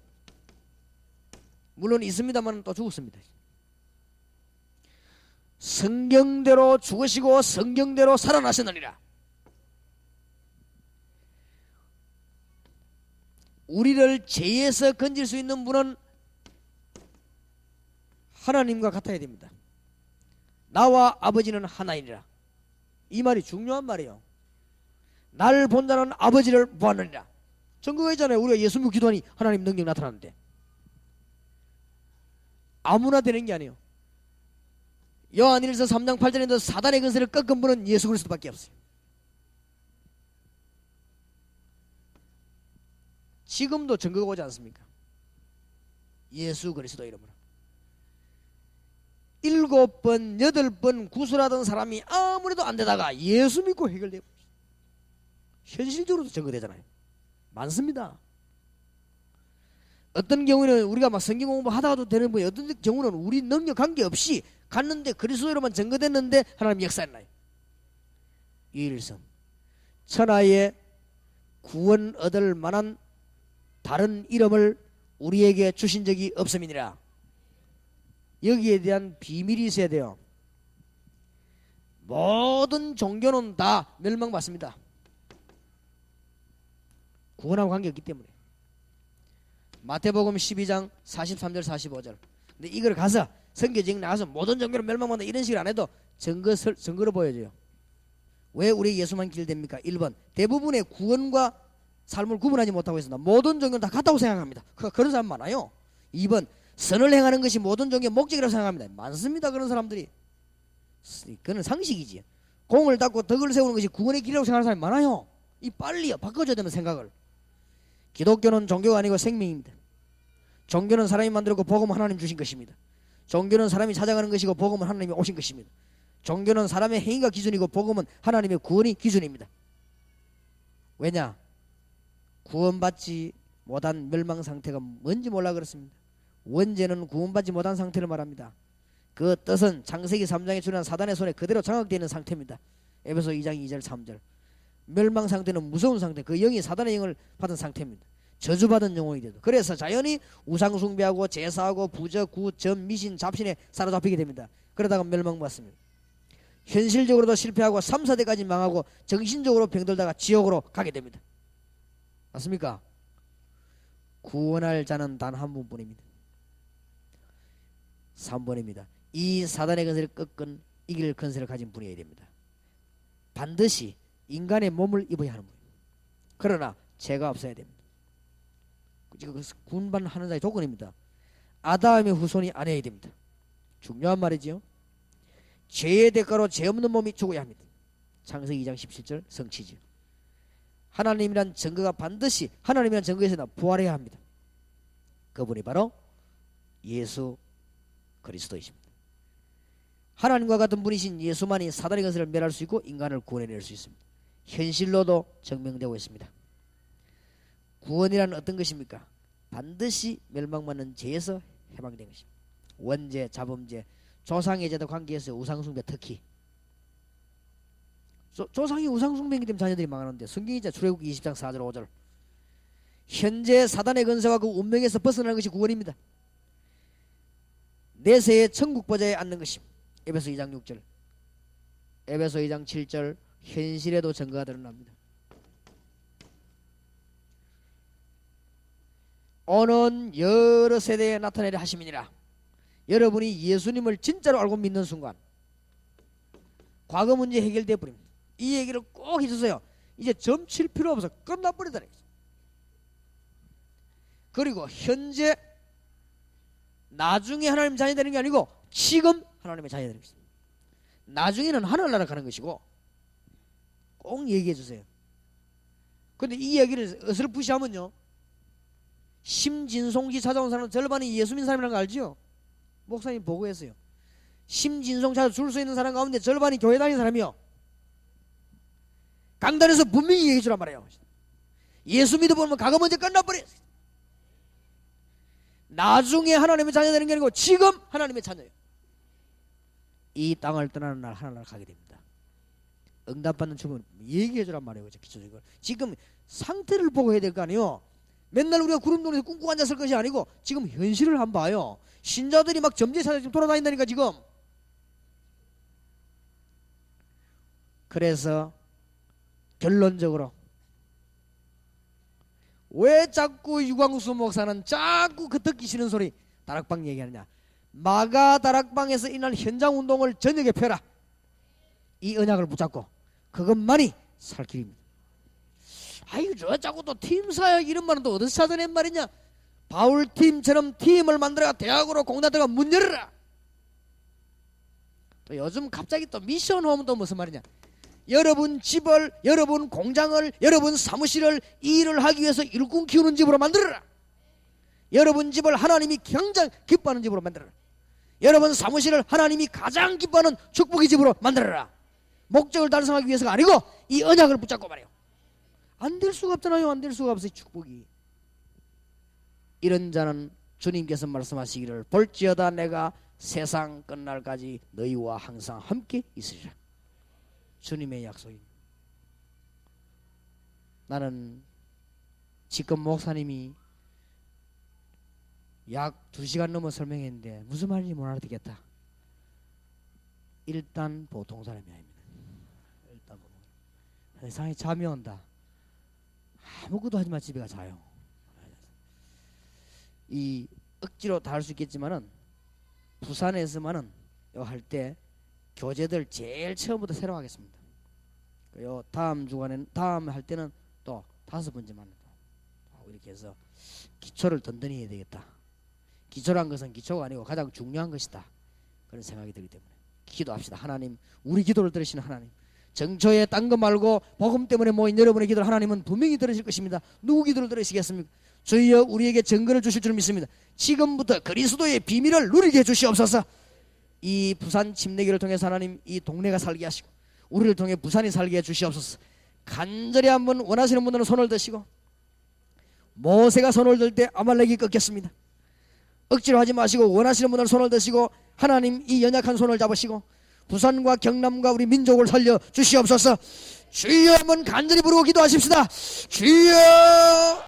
물론 있습니다만 또 죽었습니다. 성경대로 죽으시고 성경대로 살아나셨느니라. 우리를 죄에서 건질 수 있는 분은 하나님과 같아야 됩니다. 나와 아버지는 하나이니라. 이 말이 중요한 말이에요. 날 본 자는 아버지를 보았느니라. 증거가 있잖아요. 우리가 예수 믿고 기도하니 하나님 능력 나타나는데. 아무나 되는 게 아니에요. 요한일서 3장 8절에 사단의 근세를 꺾은 분은 예수 그리스도밖에 없어요. 지금도 증거가 오지 않습니까? 예수 그리스도 이름으로 7번 8번 구술하던 사람이 아무래도 안 되다가 예수 믿고 해결되고 현실적으로도 증거되잖아요. 많습니다. 어떤 경우는 우리가 막 성경 공부하다가도 되는 분이 어떤 경우는 우리 능력 관계없이 갔는데 그리스도로만 증거됐는데 하나님 역사했나요? 유일성. 천하에 구원 얻을 만한 다른 이름을 우리에게 주신 적이 없음이니라. 여기에 대한 비밀이 있어야 돼요. 모든 종교는 다 멸망받습니다. 구원하고 관계없기 때문에. 마태복음 12장 43절 45절. 근데 이걸 가서 선교지에 나가서 모든 종교를 멸망받는다 이런 식으로 안 해도 증거로 보여줘요. 왜 우리 예수만 길됩니까? 1번 대부분의 구원과 삶을 구분하지 못하고 있습니다. 모든 종교는 다 같다고 생각합니다. 그런 사람 많아요. 2번 선을 행하는 것이 모든 종교의 목적이라고 생각합니다. 많습니다. 그런 사람들이. 그건 상식이지. 공을 닦고 덕을 세우는 것이 구원의 길이라고 생각하는 사람이 많아요. 이 빨리요. 바꿔줘야 되는 생각을. 기독교는 종교가 아니고 생명입니다. 종교는 사람이 만들었고 복음은 하나님 주신 것입니다. 종교는 사람이 찾아가는 것이고 복음은 하나님이 오신 것입니다. 종교는 사람의 행위가 기준이고 복음은 하나님의 구원이 기준입니다. 왜냐? 구원받지 못한 멸망 상태가 뭔지 몰라 그렇습니다. 원죄는 구원받지 못한 상태를 말합니다. 그 뜻은 창세기 3장에 출현한 사단의 손에 그대로 장악되어 있는 상태입니다. 에베소 2장 2절 3절. 멸망 상태는 무서운 상태, 그 영이 사단의 영을 받은 상태입니다. 저주받은 영혼이 되죠. 그래서 자연히 우상 숭배하고 제사하고 부적, 굿, 점, 미신, 잡신에 사로잡히게 됩니다. 그러다가 멸망받습니다. 현실적으로도 실패하고 3, 4대까지 망하고 정신적으로 병들다가 지옥으로 가게 됩니다. 맞습니까? 구원할 자는 단 한 분뿐입니다. 3번입니다. 이 사단의 근세를 꺾은 이길 근세를 가진 분이어야 됩니다. 반드시 인간의 몸을 입어야 하는 분입니다. 그러나 죄가 없어야 됩니다. 군반하는 자의 조건입니다. 아담의 후손이 아니어야 됩니다. 중요한 말이지요. 죄의 대가로 죄 없는 몸이 죽어야 합니다. 창세기 2장 17절 성취지요. 하나님이란 증거가 반드시 하나님이란 증거에서 부활해야 합니다. 그분이 바로 예수 그리스도이십니다. 하나님과 같은 분이신 예수만이 사단의 근세를 멸할 수 있고 인간을 구원해낼 수 있습니다. 현실로도 증명되고 있습니다. 구원이란 어떤 것입니까? 반드시 멸망받는 죄에서 해방된 것입니다. 원죄, 자범죄, 조상의 죄도 관계에서 우상숭배 특히 조상이 우상숭배이기 때문에 자녀들이 망하는데 성경이 출애굽기 20장 4절 5절 현재 사단의 근세와 그 운명에서 벗어나는 것이 구원입니다. 내세의 천국 보좌에 앉는 것입니다. 에베소 2장 6절 에베소 2장 7절 현실에도 증거가 드러납니다. 오는 여러 세대에 나타내려 하심이니라. 여러분이 예수님을 진짜로 알고 믿는 순간 과거 문제 해결되어 버립니다. 이 얘기를 꼭 해주세요. 이제 점칠 필요 없어. 끝나버리다. 그리고 현재 나중에 하나님 자녀 되는 게 아니고 지금 하나님의 자녀 되는 것입니다. 나중에는 하늘나라 가는 것이고 꼭 얘기해 주세요. 근데 이 이야기를 어설프시하면요, 심진송씨 찾아온 사람 절반이 예수 믿는 사람이라는 거 알지요? 목사님 보고했어요. 심진송 찾아 줄 서 있는 사람 가운데 절반이 교회 다니는 사람이요. 강단에서 분명히 얘기해 주란 말이에요. 예수 믿어보면 과거 문제 끝나버려요. 나중에 하나님의 자녀 되는 게 아니고 지금 하나님의 자녀예요. 이 땅을 떠나는 날 하나님 가게 됩니다. 응답받는 주문 얘기해 주란 말이에요. 기초적으로 지금 상태를 보고 해야 될 거 아니에요. 맨날 우리가 구름동에서 꿍꿍 앉았을 것이 아니고 지금 현실을 한번 봐요. 신자들이 막 점제 찾아 지금 돌아다닌다니까 지금. 그래서 결론적으로 왜 자꾸 유광수 목사는 자꾸 그 듣기 싫은 소리 다락방 얘기하느냐. 마가 다락방에서 이날 현장 운동을 저녁에 펴라. 이 언약을 붙잡고 그것만이 살 길입니다. 아이고 저 자꾸 또 팀사역 이런 말은 또 어디서 찾아낸 말이냐. 바울팀처럼 팀을 만들어가 대학으로 공단들어가 문 열어라. 또 요즘 갑자기 또 미션 홈은 또 무슨 말이냐. 여러분 집을, 여러분 공장을, 여러분 사무실을 이 일을 하기 위해서 일꾼 키우는 집으로 만들어라. 여러분 집을 하나님이 가장 기뻐하는 집으로 만들어라. 여러분 사무실을 하나님이 가장 기뻐하는 축복의 집으로 만들어라. 목적을 달성하기 위해서가 아니고 이 언약을 붙잡고 말이에요. 안 될 수가 없잖아요. 안 될 수가 없어요. 축복이. 이런 자는 주님께서 말씀하시기를 볼지어다 내가 세상 끝날까지 너희와 항상 함께 있으리라. 주님의 약속입니다. 나는 지금 목사님이 약 2시간 넘어 설명했는데 무슨 말인지 못 알아듣겠다. 일단 보통 사람이 아닙니다. 일단 보통. 세상에 잠이 온다. 아무것도 하지 마 집에 가 자요. 이 억지로 다 할 수 있겠지만은 부산에서만은 요 할 때 교재들 제일 처음부터 새로 하겠습니다. 요 다음 주간에 다음 할 때는 또 5번째만 이렇게 해서 기초를 든든히 해야 되겠다. 기초란 것은 기초가 아니고 가장 중요한 것이다. 그런 생각이 들기 때문에 기도합시다. 하나님, 우리 기도를 들으시는 하나님, 정초에 딴 거 말고 복음 때문에 모인 여러분의 기도를 하나님은 분명히 들으실 것입니다. 누구 기도를 들으시겠습니까? 주여 우리에게 증거를 주실 줄 믿습니다. 지금부터 그리스도의 비밀을 누리게 해주시옵소서. 이 부산 침례기를 통해서 하나님 이 동네가 살게 하시고 우리를 통해 부산이 살게 해주시옵소서. 간절히 한번 원하시는 분들은 손을 드시고, 모세가 손을 들 때 아말렉이 꺾였습니다. 억지로 하지 마시고 원하시는 분들은 손을 드시고 하나님 이 연약한 손을 잡으시고 부산과 경남과 우리 민족을 살려 주시옵소서. 주여 한번 간절히 부르고 기도하십시다. 주여.